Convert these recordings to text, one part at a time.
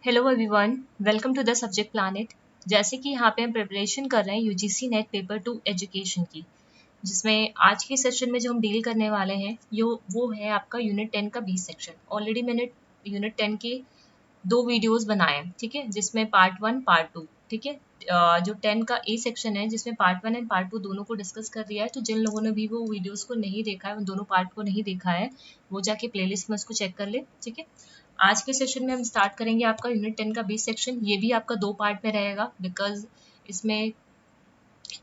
Hello everyone, welcome to the subject planet. जैसे कि यहाँ पे हम प्रिपरेशन कर रहे हैं यूजीसी नेट पेपर 2 एजुकेशन की, जिसमें आज के सेशन में जो हम डील करने वाले हैं वो है आपका यूनिट 10 का बी सेक्शन। ऑलरेडी मैंने यूनिट 10 के 2 वीडियोस बनाए हैं, ठीक है, जिसमें पार्ट 1 पार्ट 2, ठीक है। जो 10 का ए सेक्शन है जिसमें पार्ट 1 एंड पार्ट 2 दोनों को डिस्कस कर दिया है, तो जिन लोगों ने भी वो वीडियोस को नहीं देखा है, उन दोनों पार्ट को नहीं देखा है, वो जाके प्लेलिस्ट में उसको चेक कर ले, ठीक है। आज के सेशन में हम स्टार्ट करेंगे आपका यूनिट 10 का बी सेक्शन। ये भी आपका 2 पार्ट में रहेगा, बिकॉज इसमें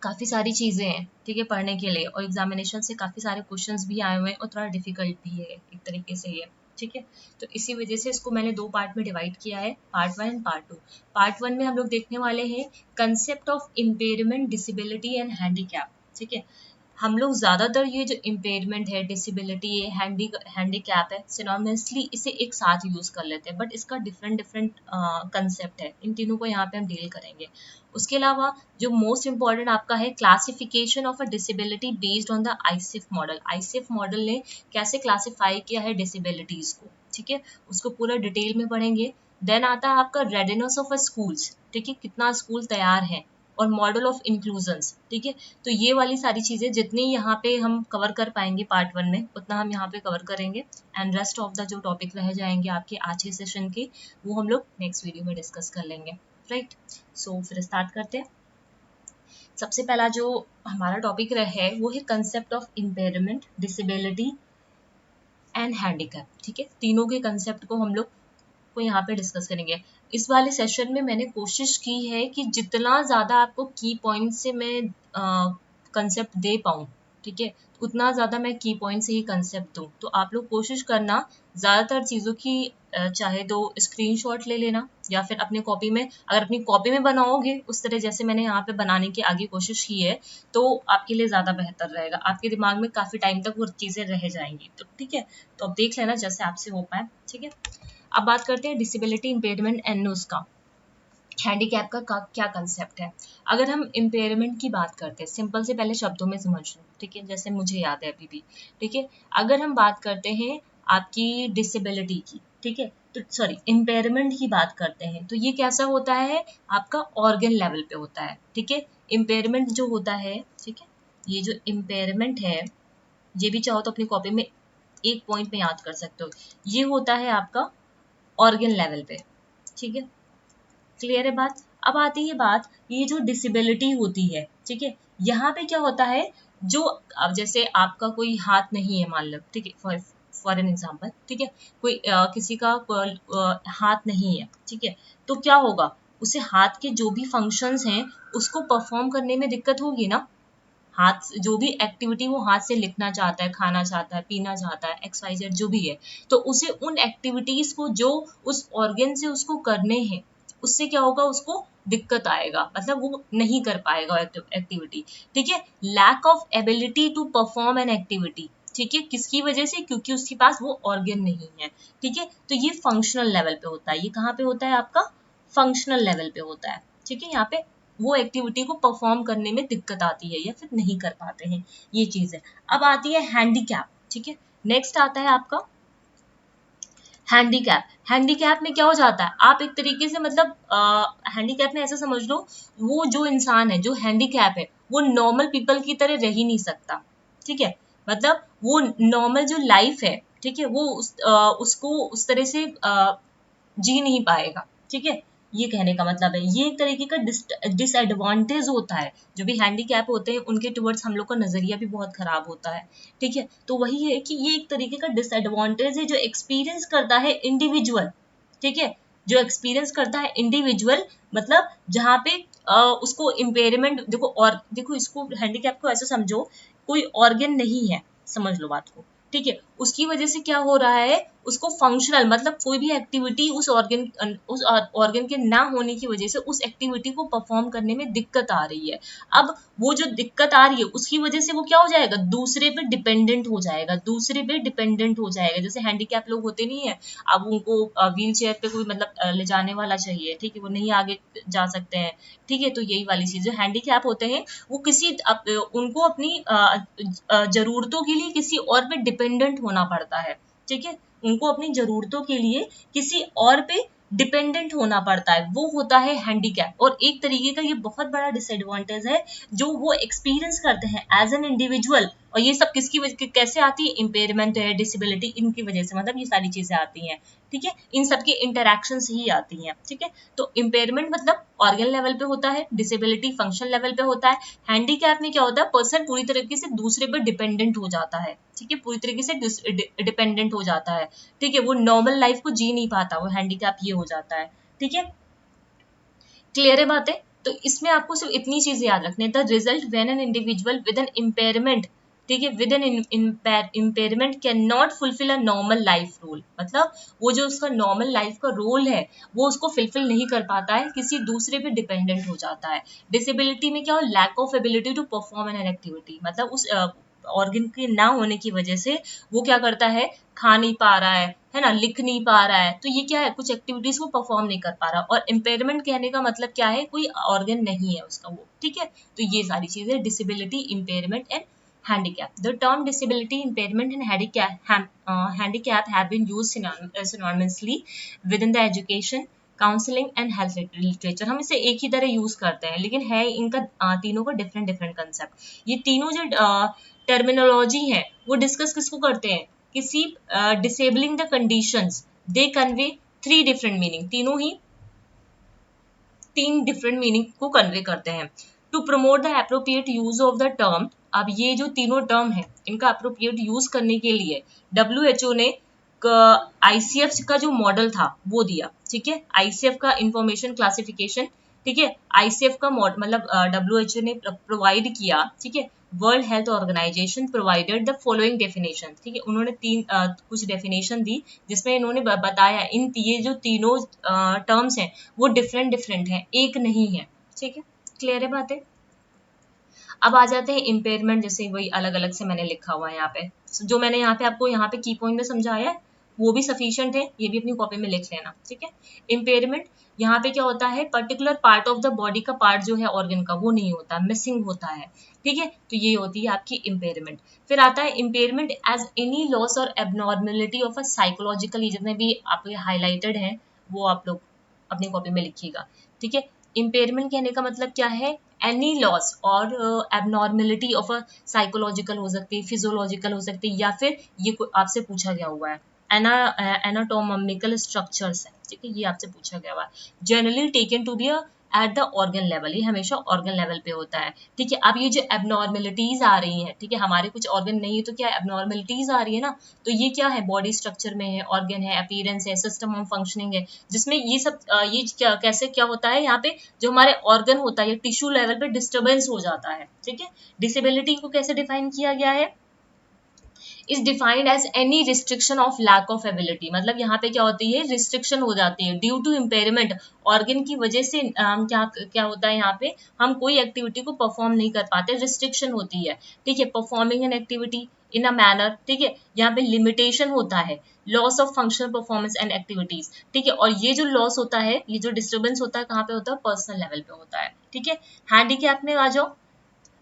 काफ़ी सारी चीज़ें हैं, ठीक है, पढ़ने के लिए, और एग्जामिनेशन से काफ़ी सारे क्वेश्चंस भी आए हुए हैं और थोड़ा डिफिकल्ट भी है एक तरीके से ये, ठीक है। तो इसी वजह से इसको मैंने 2 पार्ट में डिवाइड किया है, पार्ट 1 एंड पार्ट 2। पार्ट 1 में हम लोग देखने वाले हैं concept of impairment, disability and handicap, ठीक है। हम लोग ज़्यादातर ये जो इम्पेयरमेंट है, डिसेबिलिटी है, हैंडीकैप है, सिनोनिमसली इसे एक साथ यूज़ कर लेते हैं, बट इसका डिफरेंट डिफरेंट कंसेप्ट है। इन तीनों को यहाँ पे हम डील करेंगे। उसके अलावा जो मोस्ट इम्पॉर्टेंट आपका है classification of a disability based on the ICF model. ICF model ने कैसे क्लासीफाई किया है डिसेबिलिटीज़ को, ठीक है, उसको पूरा डिटेल में पढ़ेंगे। देन आता है आपका रेडिनेस ऑफ अ स्कूल्स, ठीक है, कितना स्कूल तैयार है, और मॉडल ऑफ इंक्लूजन्स, ठीक है। तो ये वाली सारी चीज़ें जितनी यहाँ पे हम कवर कर पाएंगे पार्ट 1 में, उतना हम यहाँ पे कवर करेंगे, एंड रेस्ट ऑफ द जो टॉपिक रह जाएंगे आपके आज के सेशन के, वो हम लोग नेक्स्ट वीडियो में डिस्कस कर लेंगे, राइट। सो फिर स्टार्ट करते हैं। सबसे पहला जो हमारा टॉपिक है वो है concept of impairment, disability and handicap, ठीक है। तीनों के कंसेप्ट को हम लोग को यहाँ पे डिस्कस करेंगे। इस वाले सेशन में मैंने कोशिश की है कि जितना ज़्यादा आपको की पॉइंट से मैं कंसेप्ट दे पाऊँ, ठीक है, उतना ज़्यादा मैं की पॉइंट से ही कंसेप्ट दूँ। तो आप लोग कोशिश करना ज़्यादातर चीज़ों की चाहे तो स्क्रीनशॉट ले लेना, या फिर अपनी कॉपी में, अगर अपनी कॉपी में बनाओगे उस तरह जैसे मैंने यहाँ पे बनाने की आगे कोशिश की है, तो आपके लिए ज़्यादा बेहतर रहेगा। आपके दिमाग में काफ़ी टाइम तक वो चीज़ें रह जाएंगी, तो ठीक है। तो अब देख लेना जैसे आपसे हो पाए, ठीक है। अब बात करते हैं डिसेबिलिटी, इम्पेयरमेंट एंड उसका हैंडीकैप का क्या कंसेप्ट है। अगर हम इम्पेयरमेंट की बात करते हैं, सिंपल से पहले शब्दों में समझ लो, ठीक है, जैसे मुझे याद है अभी भी, ठीक है। अगर हम बात करते हैं आपकी डिसेबिलिटी की, ठीक है, तो सॉरी इम्पेयरमेंट की बात करते हैं, तो ये कैसा होता है, आपका ऑर्गन लेवल पे होता है, ठीक है। इम्पेयरमेंट जो होता है, ठीक है, ये जो इम्पेयरमेंट है, ये भी चाहो तो अपनी कॉपी में एक पॉइंट में याद कर सकते हो, ये होता है आपका ऑर्गन लेवल पे, ठीक है। क्लियर है बात। अब आती है बात, ये जो डिसेबिलिटी होती है, ठीक है, यहाँ पे क्या होता है, जो अब जैसे आपका कोई हाथ नहीं है मान लो, ठीक है, फॉर एन एग्जाम्पल, ठीक है, कोई किसी का हाथ नहीं है, ठीक है, तो क्या होगा, उसे हाथ के जो भी फंक्शंस हैं उसको परफॉर्म करने में दिक्कत होगी ना। हाथ जो भी एक्टिविटी वो हाथ से लिखना चाहता है, खाना चाहता है, पीना चाहता है, एक्स वाई जेड जो भी है, तो उसे उन एक्टिविटीज को जो उस ऑर्गन से उसको करने हैं, उससे क्या होगा, उसको दिक्कत आएगा, मतलब वो नहीं कर पाएगा एक्टिविटी, ठीक है। Lack of ability to perform an activity, ठीक है, किसकी वजह से, क्योंकि उसके पास वो ऑर्गन नहीं है, ठीक है। तो ये फंक्शनल लेवल पे होता है, ये कहाँ पे होता है आपका, फंक्शनल लेवल पे होता है, ठीक है। यहाँ पे वो एक्टिविटी को परफॉर्म करने में दिक्कत आती है या फिर नहीं कर पाते हैं, ये चीज है। अब आती है हैंडीकैप, ठीक है। नेक्स्ट आता है आपका हैंडीकैप। हैंडीकैप में क्या हो जाता है, आप एक तरीके से मतलब हैंडीकैप में ऐसा समझ लो, वो जो इंसान है जो हैंडीकैप है वो नॉर्मल पीपल की तरह रह ही नहीं सकता, ठीक है। मतलब वो नॉर्मल जो लाइफ है, ठीक है, वो उसको उस तरह से जी नहीं पाएगा, ठीक है। ये कहने का मतलब है, ये एक तरीके का डिसएडवांटेज होता है। जो भी हैंडीकैप होते हैं उनके टुवर्ड्स हम लोग का नजरिया भी बहुत खराब होता है, ठीक है। तो वही है कि ये एक तरीके का डिसएडवांटेज है जो एक्सपीरियंस करता है इंडिविजुअल, ठीक है, जो एक्सपीरियंस करता है इंडिविजुअल, मतलब जहाँ पे उसको इम्पेयरमेंट, देखो, और देखो इसको हैंडीकैप को ऐसे समझो, कोई ऑर्गन नहीं है, समझ लो बात को, ठीक है। उसकी वजह से क्या हो रहा है, उसको फंक्शनल मतलब कोई भी एक्टिविटी उस ऑर्गन के ना होने की वजह से उस एक्टिविटी को परफॉर्म करने में दिक्कत आ रही है। अब वो जो दिक्कत आ रही है उसकी वजह से वो क्या हो जाएगा, दूसरे पे डिपेंडेंट हो जाएगा, दूसरे पे डिपेंडेंट हो जाएगा। जैसे हैंडीकैप लोग होते नहीं है, अब उनको व्हील चेयर पे कोई मतलब ले जाने वाला चाहिए, ठीक है, वो नहीं आगे जा सकते हैं, ठीक है। तो यही वाली चीज, जो हैंडीकैप होते हैं वो उनको अपनी जरूरतों के लिए किसी और पे डिपेंडेंट होना पड़ता है, ठीक है। उनको अपनी जरूरतों के लिए किसी और पे डिपेंडेंट होना पड़ता है, वो होता है हैंडीकैप। और एक तरीके का ये बहुत बड़ा डिसएडवांटेज है जो वो एक्सपीरियंस करते हैं एज एन इंडिविजुअल। और ये सब किसकी वजह कैसे आती है, इम्पेयरमेंट है, डिसेबिलिटी, इनकी वजह से, मतलब ये सारी चीजें आती हैं, ठीक है, इन सबकी इंटरैक्शन ही आती हैं, ठीक है। तो इम्पेयरमेंट मतलब ऑर्गन लेवल पे होता है, डिसेबिलिटी फंक्शन लेवल पे होता है, हैंडीकैप में क्या होता है, पर्सन पूरी तरीके से दूसरे पर डिपेंडेंट हो जाता है, ठीक है, पूरी तरीके से डिपेंडेंट हो जाता है, ठीक है, वो नॉर्मल लाइफ को जी नहीं पाता, वो हैंडीकैप ये हो जाता है, ठीक है। क्लियर है बातें? तो इसमें आपको सिर्फ इतनी चीजें याद रखनी, the result when an individual with an impairment, ठीक है, with an impairment can not fulfil a normal life role, मतलब वो जो उसका नॉर्मल लाइफ का रोल है वो उसको फुलफिल नहीं कर पाता है, किसी दूसरे पे डिपेंडेंट हो जाता है। डिसेबिलिटी में क्या हो, lack of ability to perform an activity, मतलब उस ऑर्गन के ना होने की वजह से वो क्या करता है, खा नहीं पा रहा है ना, लिख नहीं पा रहा है, तो ये क्या है, कुछ एक्टिविटीज को परफॉर्म नहीं कर पा रहा। और इम्पेयरमेंट कहने का मतलब क्या है, कोई ऑर्गन नहीं है उसका वो, ठीक है। तो ये सारी चीजें disability, impairment and handicap. The term disability, impairment and handicap have been used synonymously within the education, counselling and health literature. हम इसे एक ही तरह यूज करते हैं, लेकिन है इनका तीनों का डिफरेंट डिफरेंट कंसेप्ट। ये तीनों जो टर्मिनोलॉजी है वो डिस्कस किसको करते हैं, किसी disabling the conditions, they convey three different meaning, तीनों ही तीन डिफरेंट मीनिंग को कन्वे करते हैं। To promote the appropriate use of the term, अब ये जो तीनों टर्म है इनका अप्रोप्रिएट यूज करने के लिए WHO ने ICF का जो मॉडल था वो दिया, ठीक है, ICF का इंफॉर्मेशन क्लासिफिकेशन, ठीक है, ICF का मतलब WHO ने प्रोवाइड किया, ठीक है। World health organization provided the following definition, ठीक है, उन्होंने कुछ डेफिनेशन दी जिसमें इन्होंने बताया ये जो तीनों टर्म्स हैं वो डिफरेंट डिफरेंट हैं, एक नहीं है, ठीक है। क्लियर है बातें? अब आ जाते हैं इम्पेयरमेंट, जैसे वही अलग अलग से मैंने लिखा हुआ है यहाँ पे, जो मैंने यहाँ पे आपको यहाँ पे की पॉइंट में समझाया है वो भी सफिशिएंट है, ये भी अपनी कॉपी में लिख लेना, ठीक है। इम्पेयरमेंट यहाँ पे क्या होता है, particular part of the body का पार्ट जो है ऑर्गन का वो नहीं होता, मिसिंग होता है, ठीक है, तो ये होती है आपकी इम्पेयरमेंट। फिर आता है इम्पेयरमेंट एज एनी लॉस और एबनॉर्मेलिटी ऑफ अ साइकोलॉजिकली, जितने भी आपके हाईलाइटेड हैं वो आप लोग अपनी कॉपी में लिखिएगा, ठीक है। इम्पेयरमेंट कहने का मतलब क्या है, एनी लॉस और एबनॉर्मेलिटी ऑफ अ साइकोलॉजिकल हो सकती है, फिजियोलॉजिकल हो सकती है, या फिर ये आपसे पूछा गया हुआ है एनाटोमिकल स्ट्रक्चर्स है, ठीक है, ये आपसे पूछा गया हुआ है। Generally taken to be at the organ level, ये हमेशा ऑर्गन लेवल पे होता है, ठीक है। अब ये जो एबनॉर्मेलिटीज आ रही हैं, ठीक है, हमारे कुछ ऑर्गन नहीं है तो क्या एबनॉर्मेलिटीज आ रही है ना, तो ये क्या है, बॉडी स्ट्रक्चर में है, ऑर्गन है, अपीयरेंस है, सिस्टम ऑफ फंक्शनिंग है, जिसमें ये सब ये क्या कैसे क्या होता है, यहाँ पे जो हमारे ऑर्गन होता है या टिश्यू लेवल पे डिस्टर्बेंस हो जाता है, ठीक है। डिसेबिलिटी को कैसे डिफाइन किया गया है, is defined as any restriction of lack of ability, मतलब यहाँ पे क्या होती है, रिस्ट्रिक्शन हो जाती है ड्यू टू इम्पेयरमेंट, ऑर्गन की वजह से क्या क्या होता है, यहाँ पे हम कोई एक्टिविटी को परफॉर्म नहीं कर पाते, रिस्ट्रिक्शन होती है, ठीक है, performing an activity in a manner, ठीक है, यहाँ पे लिमिटेशन होता है, loss of functional performance and activities, ठीक है। और ये जो लॉस होता है, ये जो डिस्टर्बेंस होता है कहाँ पे होता है, पर्सनल लेवल पे होता है, ठीक है। हैंडीकैप में आ जाओ,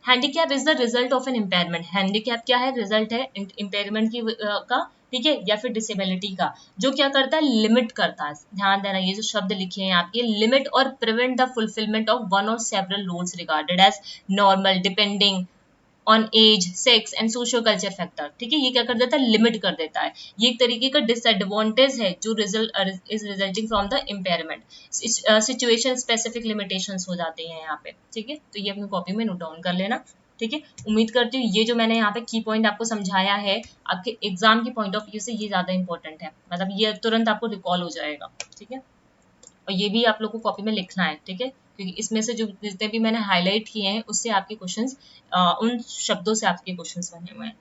handicap is the result of an impairment, handicap क्या है, रिजल्ट है इम्पेयरमेंट की का, ठीक है, या फिर डिसेबिलिटी का, जो क्या करता है, लिमिट करता है, ध्यान देना ये जो शब्द लिखे हैं आपके, लिमिट और prevent the fulfilment of one or several roles regarded as normal depending on age, sex and socio culture factor, ठीक है, ये क्या कर देता है, लिमिट कर देता है, ये एक तरीके का डिसएडवांटेज है जो result is resulting from the impairment, situation specific limitations हो जाते हैं यहाँ पे, ठीक है। तो ये अपनी कॉपी में नोट डाउन कर लेना, ठीक है। उम्मीद करती हूँ ये जो मैंने यहाँ पे की पॉइंट आपको समझाया है आपके एग्जाम की पॉइंट ऑफ व्यू से ये ज्यादा इंपॉर्टेंट है, मतलब ये तुरंत आपको रिकॉल हो जाएगा, ठीक है। और ये भी आप लोग को कॉपी में लिखना है, ठीक है, क्योंकि इसमें से जो जितने भी मैंने हाईलाइट किए हैं उससे आपके क्वेश्चंस उन शब्दों से आपके क्वेश्चंस बने हुए हैं,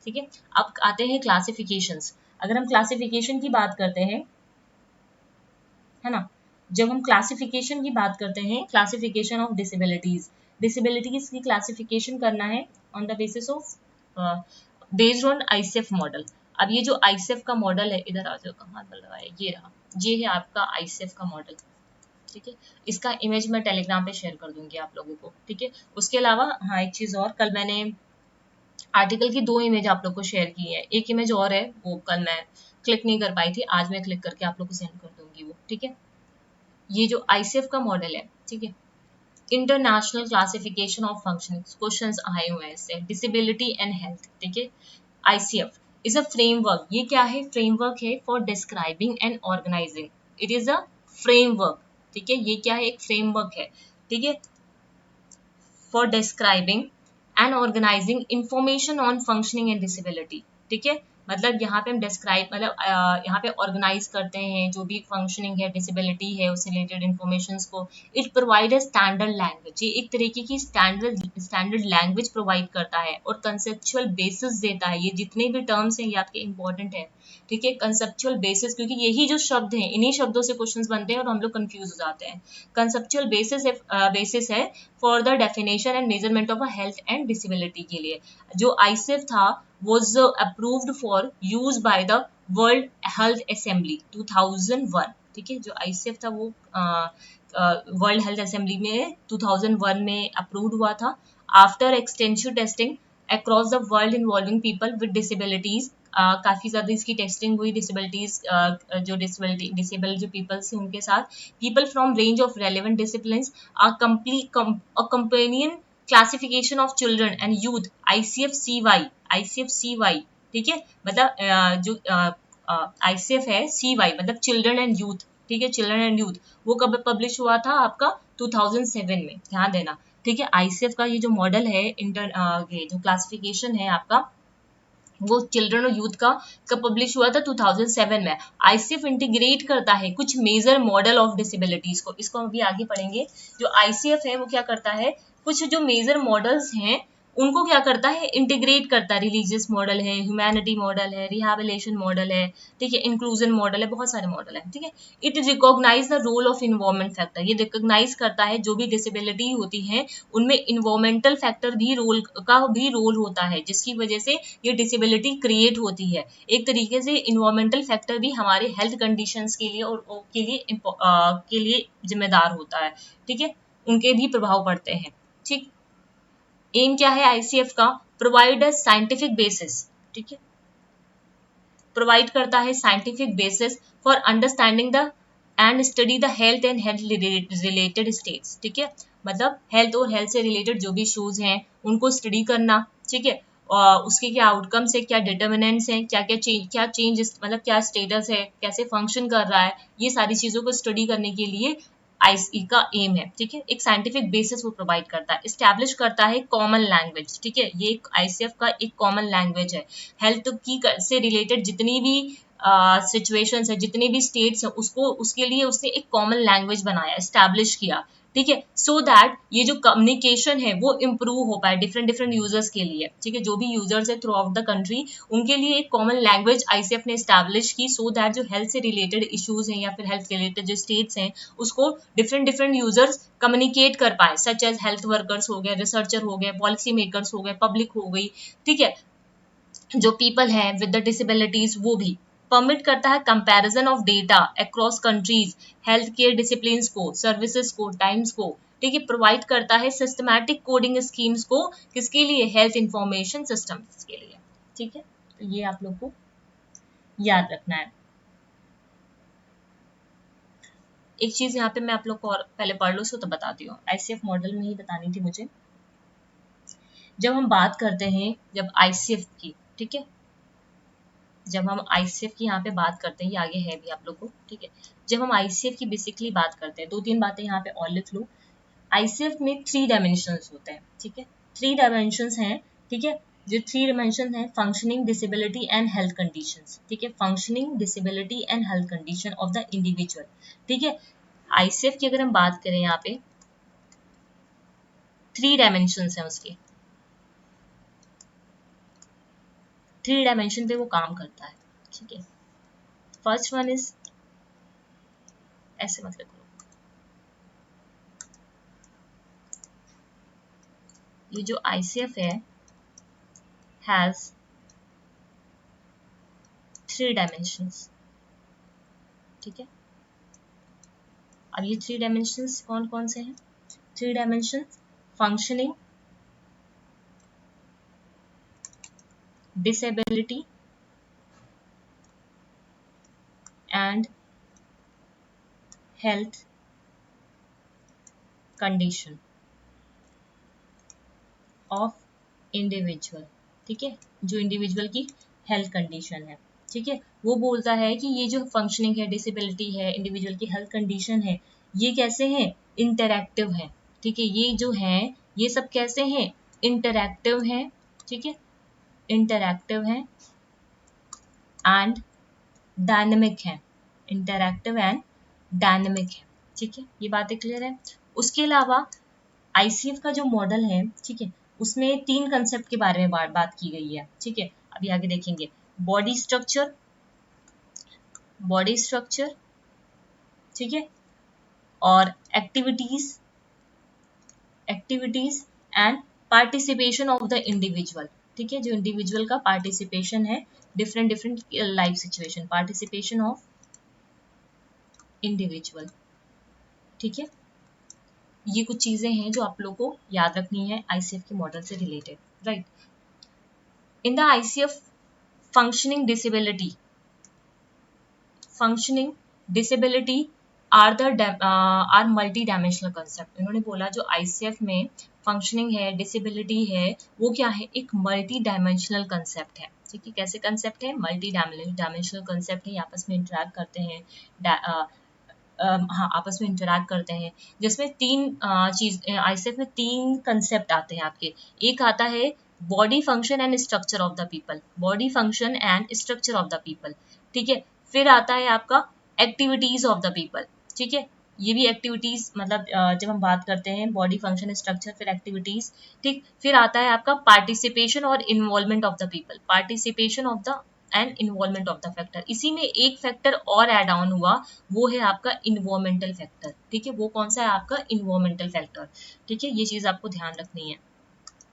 ठीक है। अब आते हैं क्लासिफिकेशंस। अगर हम क्लासिफिकेशन की बात करते हैं, है ना, जब हम क्लासिफिकेशन की बात करते हैं, क्लासिफिकेशन ऑफ डिसेबिलिटीज, डिसेबिलिटीज की क्लासिफिकेशन करना है on the basis of based on ICF model. अब ये जो ICF का मॉडल है, इधर आ जाओ, कहाँ पर लगाया, ये रहा, ये है आपका ICF का मॉडल, ठीक है। इसका इमेज मैं टेलीग्राम पे शेयर कर दूंगी आप लोगों को, ठीक है। उसके अलावा हाँ एक चीज और, कल मैंने आर्टिकल की 2 इमेज आप लोग को शेयर की है, एक इमेज और है वो कल मैं क्लिक नहीं कर पाई थी, आज मैं क्लिक करके आप लोग को सेंड कर दूंगी वो, ठीक है। ये जो आईसीएफ का मॉडल है, ठीक है, international classification of functioning, questions आए हुए हैं इससे, डिसेबिलिटी एंड हेल्थ, ठीक है। आईसीएफ इज अ फ्रेमवर्क, ये क्या है, फ्रेमवर्क है for describing and organizing, it is a framework, ठीक है, ये क्या है, एक फ्रेमवर्क है, ठीक है, for describing and organizing information on functioning and disability, ठीक है, मतलब यहाँ पे हम डिस्क्राइब मतलब यहाँ पे ऑर्गेनाइज करते हैं जो भी फंक्शनिंग है, डिसेबिलिटी है, उससे रिलेटेड इंफॉर्मेशन को। It provide a standard language, ये एक तरीके की स्टैंडर्ड लैंग्वेज प्रोवाइड करता है और कंसेप्चुअल बेसिस देता है। ये जितने भी टर्म्स हैं ये आपके इंपॉर्टेंट है, ठीक है, कंसेप्चुअल बेसिस, क्योंकि यही जो शब्द हैं इन्हीं शब्दों से क्वेश्चंस बनते हैं और हम लोग कंफ्यूज हो जाते हैं। कंसेप्चुअल बेसिस है for the definition and measurement of a health and disability के लिए। जो आईसीएफ था was approved for use by the World Health Assembly 2001, ठीक है, जो आईसीएफ था वो वर्ल्ड हेल्थ असेंबली में 2001 में अप्रूव्ड हुआ था after extensive testing across the world involving people with disabilities. काफी ज्यादा इसकी टेस्टिंग हुई डिसेबिलिटीज, जो डिसेबल जो पीपल्स हैं उनके साथ, people from range of relevant disciplines, companion classification of children and youth, ICF CY, ठीक है, मतलब जो आईसीएफ है CY मतलब चिल्ड्रन एंड यूथ, ठीक है, चिल्ड्रन एंड यूथ, वो कब पब्लिश हुआ था आपका 2007 में, ध्यान देना, ठीक है। आईसीएफ का ये जो मॉडल है, ये जो क्लासिफिकेशन है आपका, वो चिल्ड्रन और यूथ का कब पब्लिश हुआ था 2007 में। आईसीएफ इंटीग्रेट करता है कुछ मेजर मॉडल ऑफ डिसेबिलिटीज को, इसको हम अभी आगे पढ़ेंगे। जो आईसीएफ है वो क्या करता है, कुछ जो मेजर मॉडल्स हैं उनको क्या करता है, इंटीग्रेट करता है। रिलीजियस मॉडल है, ह्यूमैनिटी मॉडल है, रिहैबिलिटेशन मॉडल है, ठीक है, इंक्लूजन मॉडल है, बहुत सारे मॉडल है, ठीक है। It recognize the role of environment factor, ये रिकॉग्नाइज करता है जो भी डिसेबिलिटी होती है उनमें इन्वायरमेंटल फैक्टर भी रोल होता है, जिसकी वजह से ये डिसेबिलिटी क्रिएट होती है। एक तरीके से इन्वायरमेंटल फैक्टर भी हमारे हेल्थ कंडीशंस के लिए और के लिए जिम्मेदार होता है, ठीक है, उनके भी प्रभाव पड़ते हैं, ठीक। एम क्या है आईसीएफ का, प्रोवाइड अ साइंटिफिक बेसिस, ठीक है, प्रोवाइड करता है scientific basis for understanding the end study the health and health related states, ठीक है, मतलब हेल्थ और हेल्थ से रिलेटेड जो भी इश्यूज हैं उनको स्टडी करना, ठीक है, और उसके क्या आउटकम्स है, क्या डिटर्मिनेंट्स हैं, क्या चेंज मतलब क्या स्टेटस है, कैसे फंक्शन कर रहा है, ये सारी चीजों को स्टडी करने के लिए आईसी का एम है, ठीक है। एक साइंटिफिक बेसिस वो प्रोवाइड करता है, इस्टेब्लिश करता है कॉमन लैंग्वेज, ठीक है, ये एक आईसीएफ का एक कॉमन लैंग्वेज है। हेल्थ की से रिलेटेड जितनी भी सिचुएशंस है, जितने भी स्टेट्स हैं, उसको उसके लिए उसने एक कॉमन लैंग्वेज बनाया, एस्टैब्लिश किया, ठीक है, सो दैट ये जो कम्युनिकेशन है वो इम्प्रूव हो पाए डिफरेंट डिफरेंट यूजर्स के लिए, ठीक है, जो भी यूजर्स है थ्रू आउट द कंट्री, उनके लिए एक कॉमन लैंग्वेज आईसीएफ ने एस्टैब्लिश की, सो दैट जो हेल्थ से रिलेटेड इश्यूज हैं या फिर हेल्थ रिलेटेड जो स्टेट्स हैं उसको डिफरेंट डिफरेंट यूजर्स कम्युनिकेट कर पाए, सच एज हेल्थ वर्कर्स हो गए, रिसर्चर हो गए, पॉलिसी मेकर्स हो गए, पब्लिक हो गई, ठीक है, जो पीपल हैं विद द डिसेबिलिटीज वो भी। परमिट करता है comparison of data across countries, health care discipline को, सर्विसेज को, टाइम्स को, ठीक है, प्रोवाइड करता है सिस्टमैटिक कोडिंग स्कीम्स को, किसके लिए, हेल्थ इंफॉर्मेशन सिस्टम्स के लिए, ठीक है, तो ये आप लोग को याद रखना है। एक चीज यहाँ पे मैं आप लोग को और पहले पढ़ लो, उसको तो बताती हूँ, आईसीएफ मॉडल में ही बतानी थी मुझे। जब हम बात करते हैं जब आईसीएफ की, ठीक है, जब हम आईसीएफ की यहाँ पे बात करते हैं, ये आगे है भी आप लोग को, ठीक है, जब हम आईसीएफ की बेसिकली बात करते हैं, दो तीन बातें यहाँ पे और लिख लो। आईसीएफ में 3 डायमेंशंस होते हैं, ठीक है, 3 डायमेंशंस हैं, ठीक है, जो 3 डायमेंशन है, functioning, disability and health conditions, ठीक है, functioning, disability and health condition of the individual, ठीक है। आईसीएफ की अगर हम बात करें यहाँ पे 3 डायमेंशंस हैं उसके, 3 डायमेंशन पे वो काम करता है, ठीक है। फर्स्ट वन इज, ऐसे मतलब ये जो आईसीएफ है हैज 3 डायमेंशंस, ठीक है। अब ये 3 डायमेंशंस कौन कौन से हैं, 3 dimensions, functioning, disability and health condition of individual, ठीक है, जो इंडिविजुअल की हेल्थ कंडीशन है, ठीक है, वो बोलता है कि ये जो फंक्शनिंग है, डिसेबिलिटी है, इंडिविजुअल की हेल्थ कंडीशन है, ये कैसे हैं, इंटरैक्टिव है, ठीक है, ये जो है ये सब कैसे हैं, इंटरैक्टिव है, ठीक है, इंटरैक्टिव है एंड डायनेमिक है, इंटरैक्टिव एंड डायनेमिक है, ठीक है, ये बातें क्लियर है। उसके अलावा आईसीएफ का जो मॉडल है, ठीक है, उसमें 3 कंसेप्ट के बारे में बात की गई है, ठीक है, अभी आगे देखेंगे। बॉडी स्ट्रक्चर, बॉडी स्ट्रक्चर, ठीक है, और activities, activities and participation of the individual, ठीक है, जो इंडिविजुअल का पार्टिसिपेशन है different different life situation, participation of individual, ठीक है, ये कुछ चीजें हैं जो आप लोग को याद रखनी है आईसीएफ के मॉडल से related, right. In the ICF functioning disability, functioning disability are multi dimensional concept। इन्होंने बोला जो आईसीएफ में फंक्शनिंग है, डिसेबिलिटी है, वो क्या है, एक मल्टी डायमेंशनल कंसेप्ट है, ठीक है, कैसे कंसेप्ट है, मल्टी डायमेंशनल कंसेप्ट है, आपस में इंटरेक्ट करते हैं, हाँ आपस में इंटरेक्ट करते हैं, जिसमें 3 चीज आईसीएफ में 3 कंसेप्ट आते हैं आपके। एक आता है body function and structure of the people, body function and structure of the people, ठीक है, फिर आता है आपका एक्टिविटीज ऑफ द पीपल, ठीक है, ये भी एक्टिविटीज मतलब जब हम बात करते हैं बॉडी फंक्शन स्ट्रक्चर फिर एक्टिविटीज, ठीक, फिर आता है आपका पार्टिसिपेशन और involvement of the people, participation of the end involvement of the factor. इसी में एक फैक्टर और एड ऑन हुआ, वो है आपका इन्वॉल्वमेंटल फैक्टर, ठीक है, वो कौन सा है आपका इन्वॉल्वमेंटल फैक्टर, ठीक है, ये चीज आपको ध्यान रखनी है।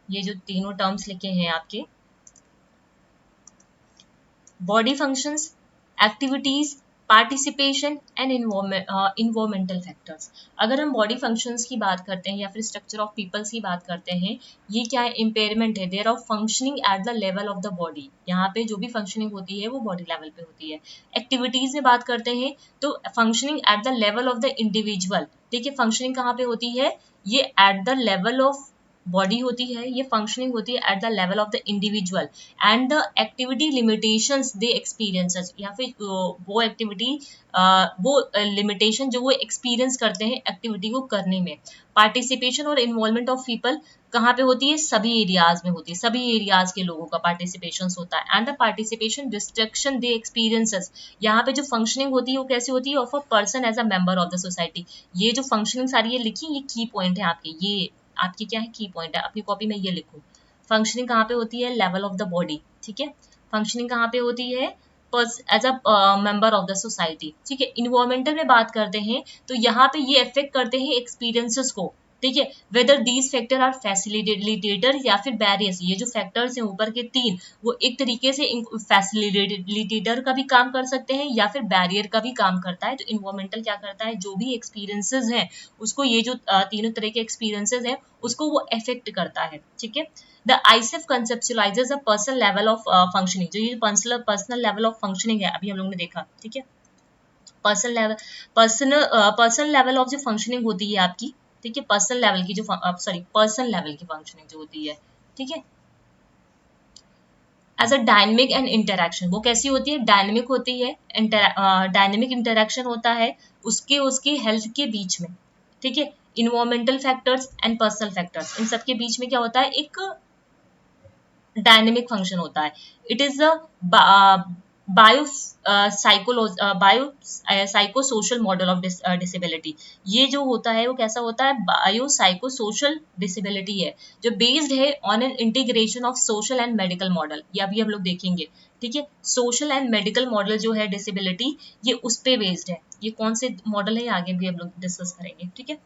ये जो तीनों टर्म्स लिखे हैं आपके, body functions, activities, participation and environmental factors. अगर हम बॉडी फंक्शंस की बात करते हैं या फिर स्ट्रक्चर ऑफ पीपल्स की बात करते हैं, ये क्या है, इम्पेयरमेंट है there of functioning at the level of the body, यहाँ पे जो भी फंक्शनिंग होती है वो बॉडी लेवल पे होती है। एक्टिविटीज में बात करते हैं तो functioning at the level of the individual, ठीक है, फंक्शनिंग कहाँ पे होती है, ये eight the level of body होती है, ये फंक्शनिंग होती है eight the level of the individual and the activity limitations they experiences, या फिर वो एक्टिविटी वो लिमिटेशन जो वो एक्सपीरियंस करते हैं एक्टिविटी को करने में। पार्टिसिपेशन और इन्वॉल्वमेंट ऑफ पीपल कहाँ पे होती है, सभी एरियाज में होती है, सभी एरियाज के लोगों का पार्टिसिपेशन होता है। And the participation destruction they experiences, यहाँ पे जो फंक्शनिंग होती है वो कैसी होती है, of a person as a member of the society. ये जो फंक्शनिंग सारी ये लिखी, ये की पॉइंट है आपके, ये आपकी क्या है, की पॉइंट है, अपनी कॉपी में ये लिखो। फंक्शनिंग कहाँ पे होती है, लेवल ऑफ द बॉडी, ठीक है, फंक्शनिंग कहाँ पे होती है, as a member of the society, ठीक है। इन्वायरमेंटल में बात करते हैं तो यहाँ पे ये अफेक्ट करते हैं एक्सपीरियंसेस को, ठीक है, whether these factor are facilitator या फिर बैरियर्स, ये जो फैक्टर्स हैं ऊपर के 3, वो एक तरीके से फैसिलिटेटर का भी काम कर सकते हैं या फिर बैरियर का भी काम करता है। तो इन्वायरमेंटल क्या करता है, जो भी एक्सपीरियंसेस हैं उसको, ये जो तीनों तरह के एक्सपीरियंसेस हैं उसको वो अफेक्ट करता है, ठीक है। The ICF conceptualises a personal level of functioning, जो ये पर्सनल लेवल ऑफ फंक्शनिंग है अभी हम लोगों ने देखा, ठीक है, पर्सनल लेवल ऑफ जो फंक्शनिंग होती है आपकी, ठीक है, पर्सनल लेवल की जो पर्सनल लेवल की फंक्शनिंग जो होती है, ठीक है, as a dynamic and interaction, वो कैसी होती है, डायनेमिक होती है, डायनेमिक इंटरैक्शन होता है उसके हेल्थ के बीच में, ठीक है, environmental factors and personal factors, इन सबके बीच में क्या होता है, एक डायनेमिक फंक्शन होता है। It is a bio psycho social model of disability. ये जो होता है वो कैसा होता है, बायो साइको सोशल डिसेबिलिटी है, जो बेस्ड है on an integration of social and medical model. ये अभी हम लोग देखेंगे, ठीक है, सोशल एंड मेडिकल मॉडल जो है डिसेबिलिटी, ये उस पे बेस्ड है। ये कौन से मॉडल है आगे भी हम लोग डिस्कस करेंगे, ठीक है।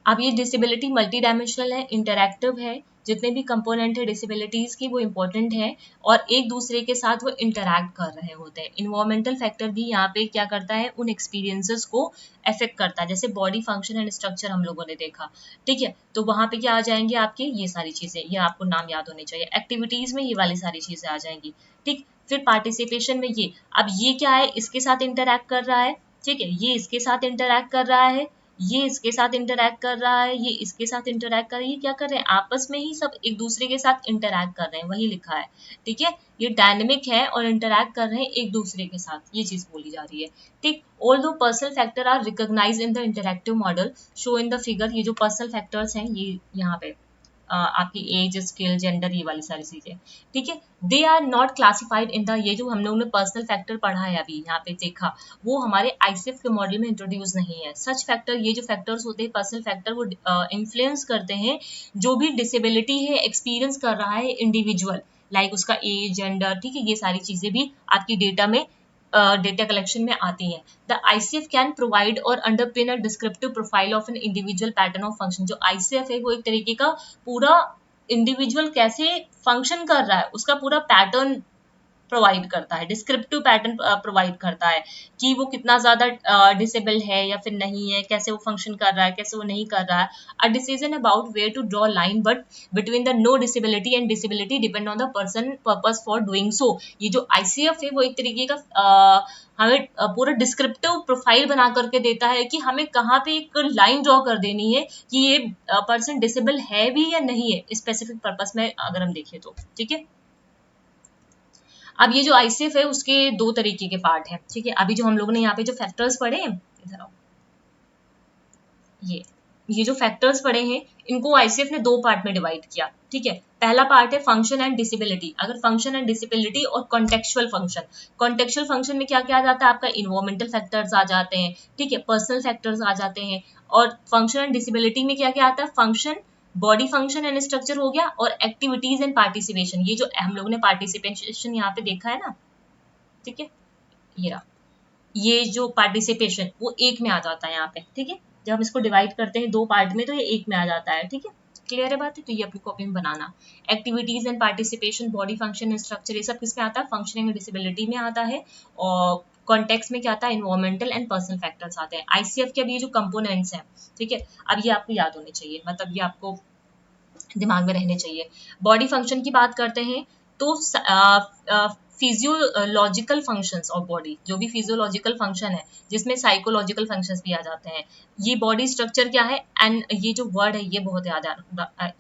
अब ये डिसेबिलिटी मल्टी डायमेंशनल है, इंटरैक्टिव है, जितने भी कंपोनेंट है डिसेबिलिटीज की वो इंपॉर्टेंट है और एक दूसरे के साथ वो इंटरैक्ट कर रहे होते हैं। इन्वायरमेंटल फैक्टर भी यहाँ पे क्या करता है, उन एक्सपीरियंसेस को अफेक्ट करता है, जैसे बॉडी फंक्शन एंड स्ट्रक्चर हम लोगों ने देखा, ठीक है, तो वहां पे क्या आ जाएंगे आपके, ये सारी चीजें, ये आपको नाम याद होने चाहिए। एक्टिविटीज में ये वाली सारी चीजें आ जाएंगी, ठीक। फिर पार्टिसिपेशन में ये, अब ये क्या है, इसके साथ इंटरैक्ट कर रहा है, ठीक है, ये इसके साथ इंटरैक्ट कर रहा है, ये इसके साथ इंटरैक्ट कर रहा है, ये इसके साथ इंटरैक्ट कर रहा है, ये क्या कर रहे हैं आपस में ही सब एक दूसरे के साथ इंटरैक्ट कर रहे हैं, वही लिखा है, ठीक है। ये डायनेमिक है और इंटरैक्ट कर रहे हैं एक दूसरे के साथ, ये चीज बोली जा रही है, ठीक। Although personal factor are recognized in the interactive model show in the figure, ये जो पर्सनल फैक्टर्स हैं ये यहाँ पे आपकी एज, स्किल, जेंडर, ये वाली सारी चीजें, ठीक है। They are not classified in the, ये जो हम लोगों ने पर्सनल फैक्टर पढ़ा है अभी यहाँ पे देखा, वो हमारे आईसीएफ के मॉडल में इंट्रोड्यूस नहीं है। सच फैक्टर, ये जो फैक्टर्स होते हैं पर्सनल फैक्टर, वो इन्फ्लुएंस करते हैं जो भी डिसेबिलिटी है एक्सपीरियंस कर रहा है इंडिविजुअल, लाइक उसका एज, जेंडर, ठीक है, ये सारी चीजें भी आपकी डेटा में डेटा कलेक्शन में आती हैं। द आईसीएफ कैन प्रोवाइड और अंडरपिन अ descriptive profile of an individual pattern of function. जो आईसीएफ है वो एक तरीके का पूरा इंडिविजुअल कैसे फंक्शन कर रहा है उसका पूरा पैटर्न प्रोवाइड करता है, डिस्क्रिप्टिव पैटर्न प्रोवाइड करता है कि वो कितना ज्यादा डिसेबल है या फिर नहीं है, कैसे वो फंक्शन कर रहा है, कैसे वो नहीं कर रहा है। A decision about where to draw line but between the no disability and disability depend on the person purpose for doing so. ये जो आईसीएफ है वो एक तरीके का हमें पूरा डिस्क्रिप्टिव प्रोफाइल बना करके देता है कि हमें कहाँ पे एक लाइन ड्रॉ कर देनी है कि ये पर्सन डिसेबल है भी या नहीं है, स्पेसिफिक पर्पस में अगर हम देखें तो, ठीक है। अब ये जो आईसीएफ है उसके दो तरीके के पार्ट हैं, ठीक है। अभी जो हम लोगों ने यहाँ पे जो फैक्टर्स पढ़े हैं, इधर आओ, ये जो फैक्टर्स पढ़े हैं इनको आईसीएफ ने दो पार्ट में डिवाइड किया, ठीक है। पहला पार्ट है फंक्शन एंड डिसेबिलिटी। अगर फंक्शन एंड डिसेबिलिटी और कॉन्टेक्चुअल फंक्शन, कॉन्टेक्चुअल फंक्शन में क्या क्या आ जाता है आपका, इन्वायरमेंटल फैक्टर्स आ जाते हैं, ठीक है, पर्सनल फैक्टर्स आ जाते हैं। और फंक्शन एंड डिसेबिलिटी में क्या क्या आता है, function, body function and structure हो गया, और एक्टिविटीज एंड पार्टिसिपेशन। ये जो हम लोगों ने पार्टिसिपेशन यहाँ पे देखा है ना, ठीक है, ये रहा, ये जो पार्टिसिपेशन वो एक में आ जाता है यहाँ पे, ठीक है। जब हम इसको डिवाइड करते हैं दो पार्ट में तो ये एक में आ जाता है, ठीक है। क्लियर है बात है, तो ये अपनी कॉपी में बनाना। Activities and participation, body function, structure, ये सब किस में आता है, फंक्शनिंग एंड डिसेबिलिटी में आता है। और कॉन्टेक्स्ट में क्या आता है, इन्वायरमेंटल एंड पर्सनल फैक्टर्स आते हैं। आईसीएफ के अब ये जो कंपोनेंट्स हैं, ठीक है, अब ये आपको याद होने चाहिए, मतलब ये आपको दिमाग में रहने चाहिए। बॉडी फंक्शन की बात करते हैं तो फिजियोलॉजिकल फंक्शंस ऑफ बॉडी, जो भी फिजियोलॉजिकल फंक्शन है जिसमें साइकोलॉजिकल फंक्शंस भी आ जाते हैं। ये बॉडी स्ट्रक्चर क्या है, एंड ये जो वर्ड है ये बहुत याद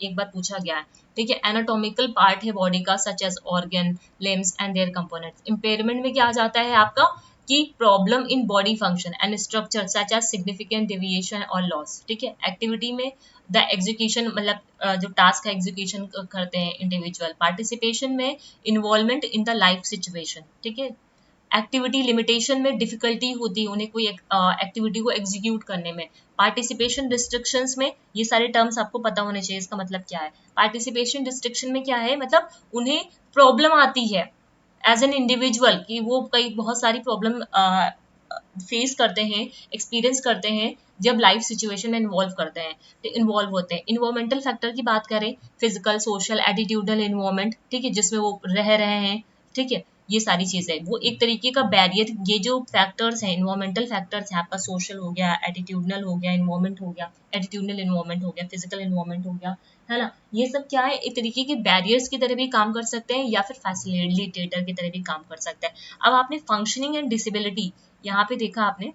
एक बार पूछा गया है, ठीक है। एनाटॉमिकल पार्ट है बॉडी का, such as organ, limbs and their components. Impairment में क्या आ जाता है आपका कि problem in body function and structure such as significant deviation और लॉस, ठीक है। एक्टिविटी में द एग्जीक्यूशन, मतलब जो टास्क है एग्जीक्यूशन करते हैं इंडिविजुअल। पार्टिसिपेशन में involvement in the life situation, ठीक है। एक्टिविटी लिमिटेशन में डिफिकल्टी होती है उन्हें कोई एक्टिविटी को एग्जीक्यूट करने में। पार्टिसिपेशन रिस्ट्रिक्शंस में, ये सारे टर्म्स आपको पता होने चाहिए इसका मतलब क्या है। पार्टिसिपेशन रिस्ट्रिक्शन में क्या है, मतलब उन्हें प्रॉब्लम आती है एज एन इंडिविजुअल कि वो कई बहुत सारी प्रॉब्लम फेस करते हैं, एक्सपीरियंस करते हैं जब लाइफ सिचुएशन में इन्वॉल्व करते हैं, इन्वॉल्व होते हैं। इन्वायरमेंटल फैक्टर की बात करें, फिजिकल, सोशल, एटीट्यूडल इन्वायरमेंट, ठीक है, जिसमें वो रह रहे हैं, ठीक है, ये सारी चीजें वो एक तरीके का बैरियर। ये जो फैक्टर्स हैं, इन्वायरमेंटल फैक्टर्स हैं, आपका सोशल हो गया, एटीट्यूडनल हो गया, इन्वायरमेंट हो गया, एटीट्यूडनल इन्वायरमेंट हो गया, फिजिकल इन्वायरमेंट हो गया, है ना। ये सब क्या है, एक तरीके के बैरियर्स की तरह भी काम कर सकते हैं या फिर फैसिलिटेटर की तरह भी काम कर सकते हैं। अब आपने फंक्शनिंग एंड डिसेबिलिटी यहाँ पे देखा, आपने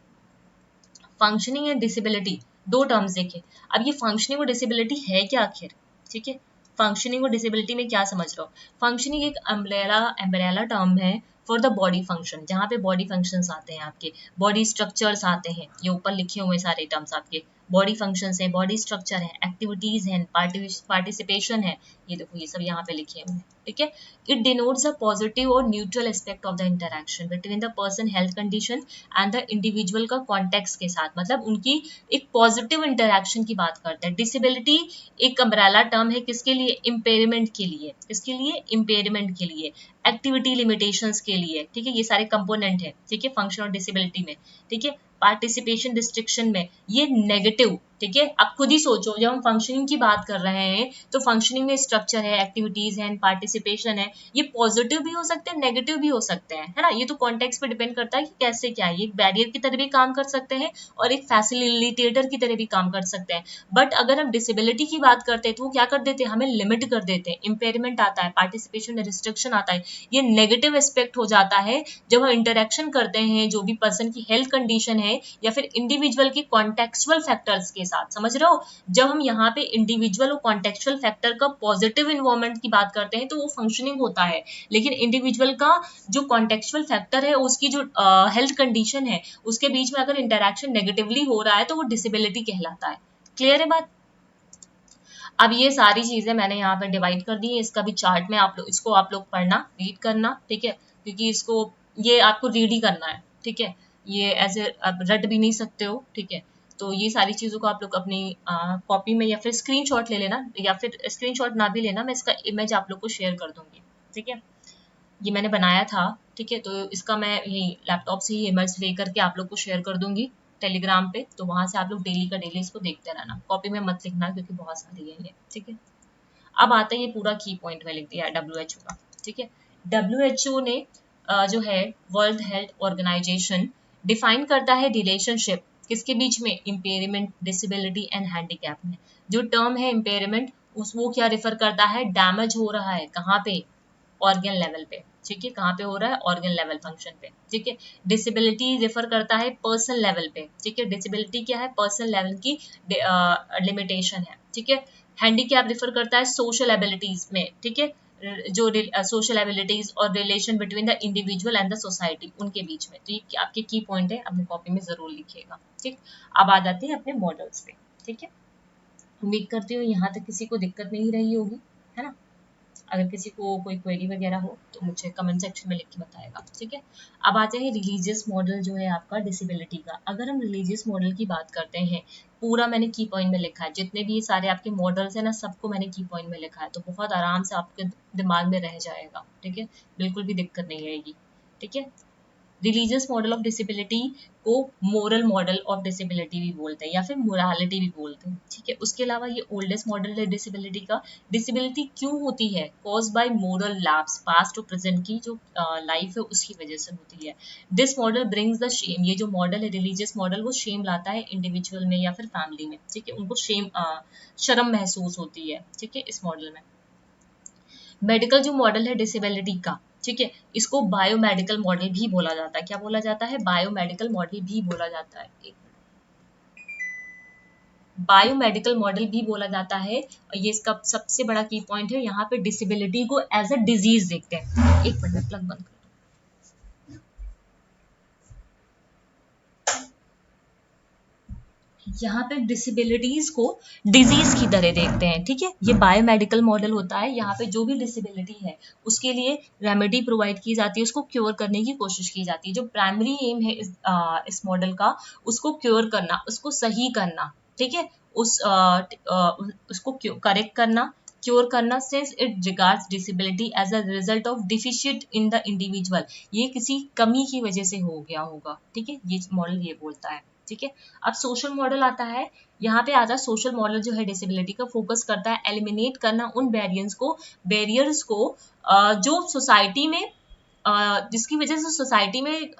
फंक्शनिंग एंड डिसेबिलिटी दो टर्म्स देखे। अब ये फंक्शनिंग और डिसेबिलिटी है क्या आखिर, ठीक है। फंक्शनिंग और डिसेबिलिटी में क्या समझ रहे हो, फंक्शनिंग एक अम्ब्रेला टर्म है फॉर द बॉडी फंक्शन, जहाँ पे बॉडी फंक्शंस आते हैं, आपके बॉडी स्ट्रक्चर्स आते हैं, ये ऊपर लिखे हुए सारे टर्म्स आपके बॉडी फंक्शंस हैं, बॉडी स्ट्रक्चर है, एक्टिविटीज हैं, पार्टिसिपेशन है, ये देखो ये सब यहाँ पे लिखे हुए हैं, ठीक है। इट डिनोट्स अ पॉजिटिव और neutral aspect of the interaction between the person health condition and the individual का कॉन्टेक्स्ट के साथ, मतलब उनकी एक पॉजिटिव इंटरेक्शन की बात करते हैं। डिसेबिलिटी एक अम्ब्रेला टर्म है किसके लिए, इम्पेयरमेंट के लिए, किसके लिए, इम्पेयरमेंट के लिए, एक्टिविटी लिमिटेशंस के लिए, ठीक है, ये सारे कंपोनेंट है, ठीक है, फंक्शन और डिसेबिलिटी में, ठीक है। पार्टिसिपेशन रिस्ट्रिक्शन में ये नेगेटिव ठीक है, आप खुद ही सोचो, जब हम फंक्शनिंग की बात कर रहे हैं तो फंक्शनिंग में स्ट्रक्चर है, एक्टिविटीज है, पार्टिसिपेशन है, ये पॉजिटिव भी हो सकते हैं, नेगेटिव भी हो सकते हैं, है ना। ये तो कॉन्टेक्स्ट पे डिपेंड करता है कि कैसे क्या है, ये एक बैरियर की तरह भी काम कर सकते हैं और एक फैसिलिटेटर की तरह भी काम कर सकते हैं। बट अगर हम डिसेबिलिटी की बात करते हैं तो वो क्या कर देते हैं, हमें लिमिट कर देते हैं, इम्पेयरमेंट आता है, पार्टिसिपेशन में रिस्ट्रिक्शन आता है, ये नेगेटिव एस्पेक्ट हो जाता है जब हम इंटरेक्शन करते हैं जो भी पर्सन की हेल्थ कंडीशन है या फिर इंडिविजुअल की कॉन्टेक्चुअल फैक्टर्स के साथ। समझ रहे हो, जब हम यहाँ पे इंडिविजुअल और कॉन्टेक्चुअल फैक्टर का पॉजिटिव इन्वायरमेंट की बात करते हैं तो वो फंक्शनिंग होता है, लेकिन इंडिविजुअल का जो कॉन्टेक्चुअल फैक्टर है, उसकी जो हेल्थ कंडीशन है, उसके बीच में अगर इंटरेक्शन नेगेटिवली हो रहा है तो वो डिसेबिलिटी कहलाता है। क्लियर है बात। अब ये सारी चीजें मैंने यहाँ पे डिवाइड कर दी है, इसका भी चार्ट में आप लोग, इसको आप लोग पढ़ना, रीड करना, ठीक है, क्योंकि इसको ये आपको रीड ही करना है, ठीक है, ये ऐसे आप रट भी नहीं सकते हो, ठीक है। तो ये सारी चीजों को आप लोग अपनी कॉपी में या फिर स्क्रीनशॉट ले लेना, या फिर स्क्रीनशॉट ना भी लेना, मैं इसका इमेज आप लोग को शेयर कर दूंगी, ठीक है। ये मैंने बनाया था, ठीक है, तो इसका मैं यही लैपटॉप से ही इमेज लेकर के आप लोग को शेयर कर दूंगी टेलीग्राम पे, तो वहां से आप लोग डेली का डेली इसको देखते रहना, कॉपी में मत लिखना क्योंकि बहुत सारी है ये, ठीक है। अब आता है ये पूरा की पॉइंट में लिख दिया है WHO का, ठीक है। WHO ने जो है वर्ल्ड हेल्थ ऑर्गेनाइजेशन डिफाइन करता है रिलेशनशिप किसके बीच में, इम्पेयरमेंट, डिसेबिलिटी एंड हैंडीकैप में। जो टर्म है इम्पेयरमेंट, उस वो क्या रिफर करता है, डैमेज हो रहा है कहाँ पे, ऑर्गन लेवल पे, ठीक है, कहाँ पे हो रहा है, ऑर्गन लेवल फंक्शन पे, ठीक है। डिसेबिलिटी रेफर करता है पर्सन लेवल पे, ठीक है, डिसेबिलिटी क्या है, पर्सन लेवल की लिमिटेशन है, ठीक है। हैंडीकैप रेफर करता है सोशल एबिलिटीज में, ठीक है, जो सोशल एबिलिटीज और relation between the individual and the society, उनके बीच में। तो ये आपके की पॉइंट है, अपनी कॉपी में जरूर लिखिएगा, ठीक। अब आ जाते हैं अपने मॉडल्स पे, ठीक है। उम्मीद करती हूँ यहाँ तक किसी को दिक्कत नहीं रही होगी, है ना। अगर किसी को कोई क्वेरी वगैरह हो तो मुझे कमेंट सेक्शन में लिख के बताएगा, ठीक है। अब आते हैं रिलीजियस मॉडल जो है आपका डिसेबिलिटी का। अगर हम रिलीजियस मॉडल की बात करते हैं, पूरा मैंने की पॉइंट में लिखा है, जितने भी ये सारे आपके मॉडल्स हैं ना, सबको मैंने की पॉइंट में लिखा है, तो बहुत आराम से आपके दिमाग में रह जाएगा, ठीक है, बिल्कुल भी दिक्कत नहीं आएगी, ठीक है। रिलीजियस मॉडल ऑफ डिसेबिलिटी को मोरल मॉडल ऑफ डिसेबिलिटी भी बोलते हैं या फिर मोरालिटी भी बोलते हैं, ठीक है। उसके अलावा ये ओल्डेस्ट मॉडल है डिसेबिलिटी का। डिसेबिलिटी क्यों होती है, cause by moral lapse, past और प्रेजेंट की जो लाइफ है उसकी वजह से होती है। This model brings the shame, ये जो मॉडल है रिलीजियस मॉडल, वो शेम लाता है इंडिविजुअल में या फिर फैमिली में, ठीक है, उनको शर्म महसूस होती है, ठीक है, इस मॉडल में। मेडिकल जो मॉडल है डिसेबिलिटी का, ठीक है, इसको बायोमेडिकल मॉडल भी बोला जाता है। क्या बोला जाता है, बायोमेडिकल मॉडल भी बोला जाता है, बायोमेडिकल मॉडल भी बोला जाता है। और ये इसका सबसे बड़ा की पॉइंट है, यहाँ पे डिसेबिलिटी को एज अ डिजीज देखते हैं। एक मिनट, प्लग बंद कर। यहाँ पे डिसेबिलिटीज को डिजीज की तरह देखते हैं, ठीक है। ये बायोमेडिकल मॉडल होता है, यहाँ पे जो भी डिसेबिलिटी है उसके लिए रेमेडी प्रोवाइड की जाती है, उसको क्योर करने की कोशिश की जाती है। जो प्राइमरी एम है इस मॉडल का, उसको क्योर करना, उसको सही करना, ठीक है, उसको करेक्ट करना, क्योर करना, since it regards disability as a result of deficient in the individual, ये किसी कमी की वजह से हो गया होगा, ठीक है, ये मॉडल ये बोलता है, ठीक है। अब सोशल मॉडल आता है, यहाँ पे आता है सोशल मॉडल जो है डिसेबिलिटी का फोकस करता है एलिमिनेट करना उन बैरियर्स को जो सोसाइटी में जिसकी वजह से सोसाइटी में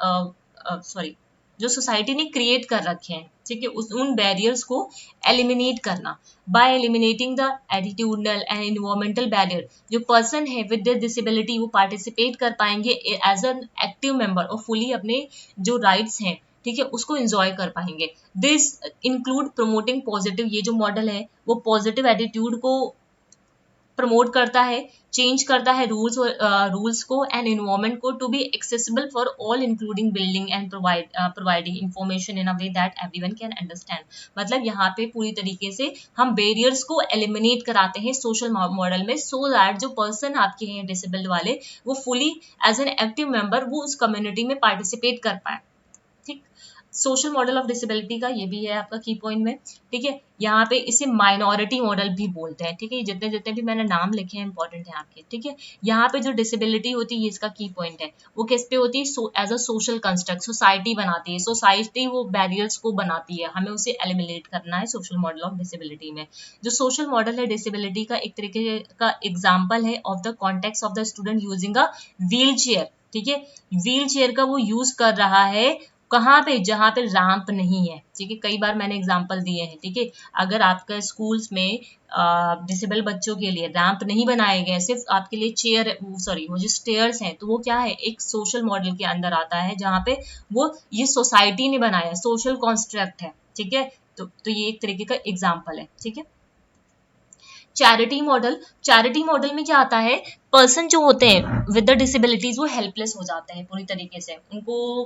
सॉरी जो सोसाइटी ने क्रिएट कर रखे हैं, ठीक है, उन बैरियर्स को एलिमिनेट करना। Bye eliminating the attitudinal and environmental barrier, जो पर्सन है विद डिसेबिलिटी वो पार्टिसिपेट कर पाएंगे एज एन एक्टिव मेंबर और फुली अपने जो राइट्स हैं, ठीक है, उसको एंजॉय कर पाएंगे। दिस इंक्लूड प्रमोटिंग पॉजिटिव, ये जो मॉडल है वो पॉजिटिव एटीट्यूड को प्रमोट करता है, चेंज करता है रूल्स को एंड इन्वायरमेंट को to be accessible for all including building and providing information in a way that everyone can understand. मतलब यहाँ पे पूरी तरीके से हम बैरियर्स को एलिमिनेट कराते हैं सोशल मॉडल में, सो दैट जो पर्सन आपके हैं डिसेबल्ड वाले, वो fully as an active member वो उस कम्युनिटी में पार्टिसिपेट कर पाए, ठीक। सोशल मॉडल ऑफ डिसेबिलिटी का ये भी है आपका की पॉइंट में, ठीक है। यहाँ पे इसे माइनॉरिटी मॉडल भी बोलते हैं, ठीक है। जितने जितने भी मैंने नाम लिखे हैं इंपॉर्टेंट है आपके, ठीक है। यहाँ पे जो डिसेबिलिटी होती है, ये इसका की पॉइंट है, वो किस पे होती है, as a social construct, society बनाती है, सोसाइटी वो बैरियर्स को बनाती है, हमें उसे एलिमिनेट करना है सोशल मॉडल ऑफ डिसेबिलिटी में। जो सोशल मॉडल है डिसेबिलिटी का, एक तरीके का एग्जाम्पल है of the context of the student using a wheel chair, ठीक है। व्हील चेयर का वो यूज कर रहा है कहाँ पे, जहाँ पे रैंप नहीं है, ठीक है। कई बार मैंने एग्जांपल दिए हैं, ठीक है। अगर आपके स्कूल्स में डिसेबल बच्चों के लिए रैंप नहीं बनाए गए, सिर्फ आपके लिए चेयर, सॉरी वो जो स्टेयर्स हैं, तो वो क्या है, एक सोशल मॉडल के अंदर आता है, जहाँ पे वो ये सोसाइटी ने बनाया, सोशल कॉन्स्ट्रक्ट है, ठीक है। तो ये एक तरीके का एग्जाम्पल है, ठीक है। चैरिटी मॉडल, चैरिटी मॉडल में क्या आता है, पर्सन जो होते हैं विद द डिसेबिलिटीज वो हेल्पलेस हो जाते हैं पूरी तरीके से, उनको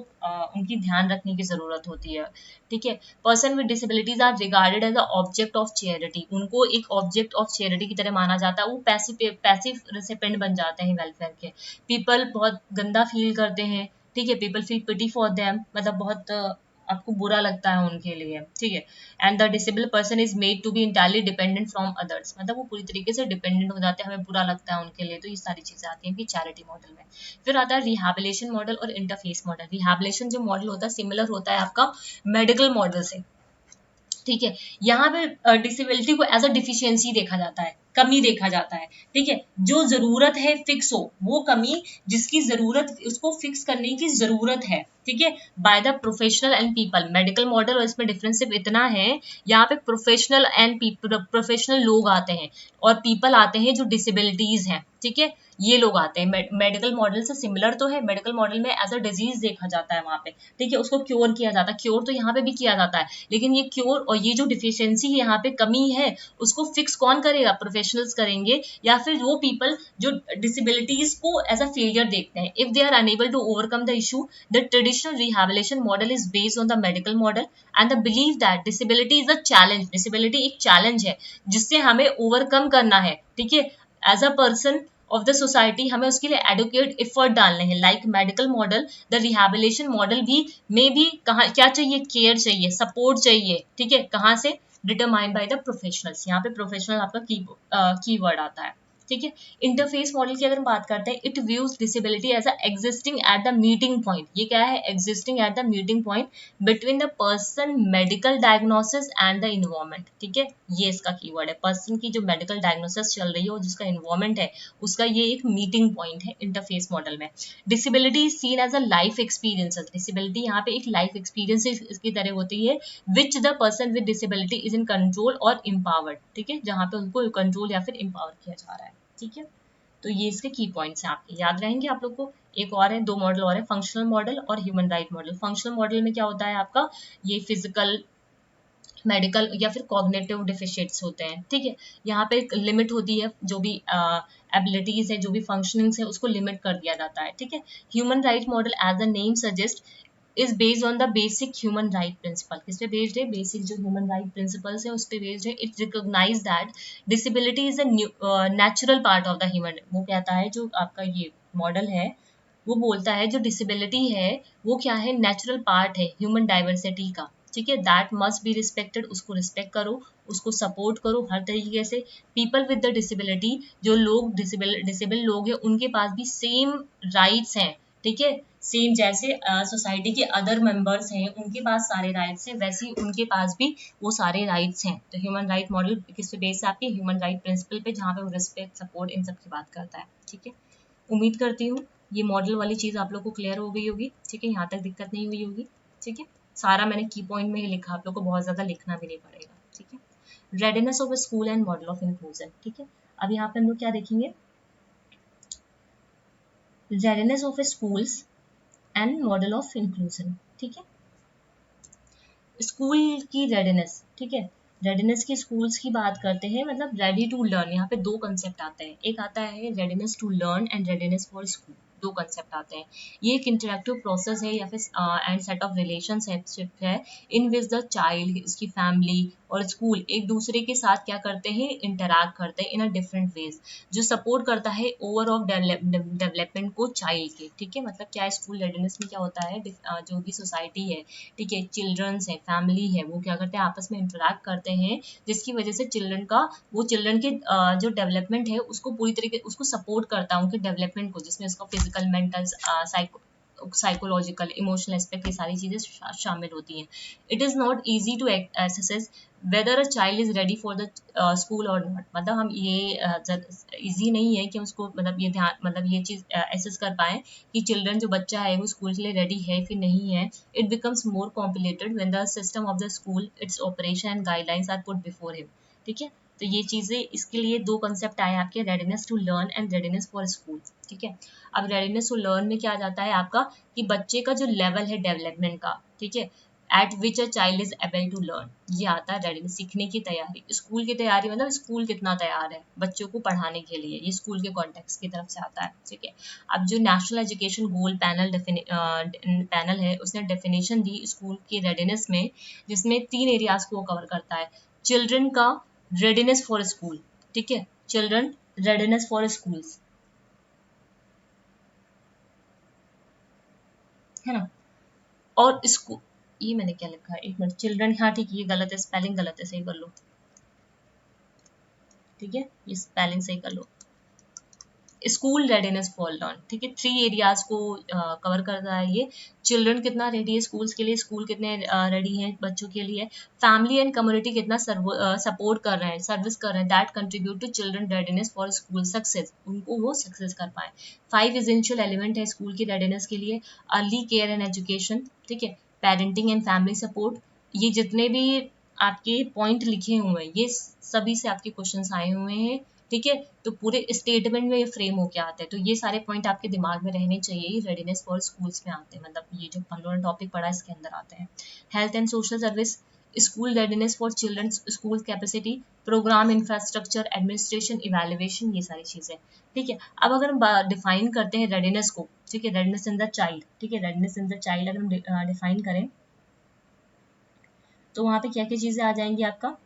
उनकी ध्यान रखने की जरूरत होती है, ठीक है। Person with disabilities are regarded as a object of charity, उनको एक ऑब्जेक्ट ऑफ चैरिटी की तरह माना जाता है, वो पैसिव रिसिपेंट बन जाते हैं वेलफेयर के। पीपल बहुत गंदा फील करते हैं, ठीक है। People feel pity for them, मतलब बहुत आपको बुरा लगता है उनके लिए, ठीक है। And the disable person is made to be entirely dependent from others, मतलब वो पूरी तरीके से डिपेंडेंट हो जाते हैं, हमें बुरा लगता है उनके लिए, तो ये सारी चीजें आती हैं कि चैरिटी मॉडल में। फिर आता है रिहैबिलिटेशन मॉडल और इंटरफेस मॉडल। रिहैबिलिटेशन जो मॉडल होता है सिमिलर होता है आपका मेडिकल मॉडल से, ठीक है। यहाँ पे डिसेबिलिटी को एज अ डिफिशियंसी देखा जाता है, कमी देखा जाता है, ठीक है। जो जरूरत है फिक्स हो, वो कमी जिसकी जरूरत, उसको फिक्स करने की जरूरत है, ठीक है, by the professional and people. Medical model और इसमें डिफरेंस सिर्फ इतना है, यहाँ पे प्रोफेशनल एंड प्रोफेशनल लोग आते हैं और पीपल आते हैं जो डिसेबिलिटीज हैं, ठीक है। ये लोग आते हैं, मेडिकल मॉडल से सिमिलर तो है, मेडिकल मॉडल में एज अ डिजीज देखा जाता है वहां पे, ठीक है, उसको क्योर किया जाता है, क्योर तो यहाँ पे भी किया जाता है, लेकिन ये क्योर और ये जो डिफिशियंसी है यहाँ पे कमी है, उसको फिक्स कौन करेगा, प्रोफेशनल्स करेंगे, या फिर वो पीपल जो डिसेबिलिटीज को एज अ फेलियर देखते हैं। If they are unable to overcome the issue, the traditional rehabilitation model is based on the medical model and the believe that disability is a challenge, disability एक challenge है जिससे हमें overcome करना है, ठीक है। As a person of the society हमें उसके लिए एडुकेट एफर्ट डालने हैं। Like medical model, the rehabilitation model भी में भी कहाँ क्या चाहिए, केयर चाहिए, सपोर्ट चाहिए, ठीक है। कहाँ से, डिटरमाइंड बाय द प्रोफेशनल्स, यहाँ पे प्रोफेशनल आपका की वर्ड आता है, ठीक है। इंटरफेस मॉडल की अगर हम बात करते हैं, it views disability as a existing at the meeting point. ये क्या है, existing at the meeting point between the person, medical diagnosis and the environment, ठीक है। ये इसका कीवर्ड है, पर्सन की जो मेडिकल डायग्नोसिस चल रही है और जिसका इन्वायरमेंट है, उसका ये एक मीटिंग पॉइंट है इंटरफेस मॉडल में। Disability is seen as a life experiences, disability यहाँ पे एक लाइफ एक्सपीरियंस इसकी तरह होती है, which the person with disability is in control और एम्पावर्ड, ठीक है, जहाँ पे उनको कंट्रोल या फिर एम्पावर किया जा रहा है, ठीक है। तो ये इसके की पॉइंट्स हैं, आपके याद रहेंगे आप लोग को। एक और है, दो मॉडल और है, फंक्शनल मॉडल और human right model. Functional model में क्या होता है आपका, ये फिजिकल, मेडिकल या फिर कॉग्निटिव डिफिशिएंट्स होते हैं, ठीक है। यहाँ पे एक लिमिट होती है, जो भी एबिलिटीज है, जो भी फंक्शनिंग्स है, उसको लिमिट कर दिया जाता है, ठीक है। Human right model as the name suggest is based on the basic human right principle। किस पे बेस्ड है, बेसिक जो ह्यूमन राइट प्रिंसिपल्स है उस पे बेस्ड है। It recognize that disability is a natural part of the human, वो कहता है जो आपका ये मॉडल है, वो बोलता है जो डिसेबिलिटी है वो क्या है, नेचुरल पार्ट है ह्यूमन डाइवर्सिटी का, ठीक है। दैट मस्ट बी रिस्पेक्टेड, उसको रिस्पेक्ट करो, उसको सपोर्ट करो हर तरीके से। पीपल विद द डिसेबिलिटी, जो लोग डिसेबल लोग हैं, उनके पास भी सेम राइट्स हैं, ठीक है। सेम जैसे सोसाइटी के अदर मेंबर्स हैं उनके पास सारे राइट्स हैं, वैसे ही उनके पास भी वो सारे राइट्स हैं। तो ह्यूमन राइट मॉडल किस पे बेस्ड है, आपके ह्यूमन राइट प्रिंसिपल पे, जहाँ पे वो रिस्पेक्ट, सपोर्ट, इन सब की बात करता है, ठीक है। उम्मीद करती हूँ ये मॉडल वाली चीज आप लोग को क्लियर हो गई होगी, ठीक है, यहाँ तक दिक्कत नहीं हुई होगी, ठीक है। सारा मैंने की पॉइंट में ही लिखा, आप लोग को बहुत ज्यादा लिखना भी नहीं पड़ेगा, ठीक है। Readiness of school and model of inclusion, ठीक है। अब यहाँ पे हम लोग क्या देखेंगे, readiness of schools and model of inclusion, ठीक है। स्कूल की रेडीनेस, ठीक है, रेडीनेस की स्कूल्स की बात करते हैं, मतलब रेडी टू लर्न। यहाँ पे दो कंसेप्ट आते हैं, एक आता है readiness to learn and readiness for school. दो कंसेप्ट आते हैं। ये एक इंटरेक्टिव प्रोसेस है या फिर एंड सेट ऑफ रिलेशनशिप है इन विच द चाइल्ड, इसकी फैमिली और स्कूल एक दूसरे के साथ क्या करते हैं, इंटरैक्ट करते हैं इन अ डिफरेंट वेज, जो सपोर्ट करता है ओवरऑल डेवलपमेंट को चाइल्ड के। ठीक है, मतलब क्या स्कूल रेडीनेस में क्या होता है, जो भी सोसाइटी है, ठीक है, चिल्ड्रंस है, फैमिली है, वो क्या करते हैं, आपस में इंटरैक्ट करते हैं, जिसकी वजह से चिल्ड्रन के जो डेवलपमेंट है उसको पूरी तरीके उसको सपोर्ट करता है, उनके डेवलपमेंट को, जिसमें उसका physical, mental, psychological, emotional aspect, ये सारी चीजें शामिल होती हैं। It is not easy to assess whether a child is ready for the school और नॉट। मतलब हम ये इजी नहीं है कि उसको मतलब ये ध्यान मतलब ये चीज एसेस कर पाए कि चिल्ड्रन, जो बच्चा है वो स्कूल के लिए रेडी है फिर नहीं है। It becomes more complicated when the system of the school, its operation and guidelines are put before him. ठीक है, तो ये चीजें, इसके लिए दो कंसेप्ट आए आपके, readiness to learn and readiness for school. ठीक है, अब रेडीनेस टू लर्न में क्या आ जाता है आपका, कि बच्चे का जो लेवल है डेवलपमेंट का, ठीक है, at which a child is able to learn, ये आता है रेडीनेस, सीखने की तैयारी। स्कूल की तैयारी मतलब स्कूल कितना तैयार है बच्चों को पढ़ाने के लिए, ये स्कूल के कॉन्टेक्स्ट की तरफ से आता है। ठीक है, अब जो नेशनल एजुकेशन गोल पैनल है, उसने डेफिनेशन दी स्कूल की रेडीनेस में, जिसमें 3 एरियाज को कवर करता है। चिल्ड्रन का रेडीनेस फॉर स्कूल, ठीक है, चिल्ड्रन रेडीनेस फॉर स्कूल्स, है ना। और इसको, ये मैंने क्या लिखा है, एक मिनट, चिल्ड्रन, हाँ ठीक है, ये गलत है, स्पेलिंग गलत है, सही कर लो। ठीक है, ये स्पेलिंग सही कर लो। स्कूल रेडीनेस फॉर लर्न, ठीक है, 3 एरियाज को कवर करता है ये। चिल्ड्रन कितना रेडी है स्कूल्स के लिए, स्कूल कितने रेडी हैं बच्चों के लिए, फैमिली एंड कम्युनिटी कितना सपोर्ट कर रहे हैं, सर्विस कर रहे हैं, that contribute to children readiness for school success, उनको वो सक्सेस कर पाए। 5 एसेंशियल एलिमेंट है स्कूल की रेडीनेस के लिए, अर्ली केयर एंड एजुकेशन, ठीक है, पेरेंटिंग एंड फैमिली सपोर्ट। ये जितने भी आपके पॉइंट लिखे हुए हैं, ये सभी से आपके क्वेश्चंस आए हुए हैं। ठीक है, तो पूरे स्टेटमेंट में ये फ्रेम होके आते हैं, तो ये सारे पॉइंट आपके दिमाग में रहने चाहिए। रेडीनेस फॉर स्कूल्स में आते हैं, मतलब ये जो हम लोगों ने टॉपिक पढ़ा है इसके अंदर आते हैं। Health and social service, school readiness for children, school capacity, program, infrastructure, administration, evaluation, ये सारी चीजें। ठीक है, अब अगर हम डिफाइन करते हैं रेडीनेस को, ठीक है, रेडीनेस इन द चाइल्ड, ठीक है, रेडीनेस इन द चाइल्ड अगर हम डिफाइन करें, तो वहां पे क्या क्या चीजें आ जाएंगी आपका,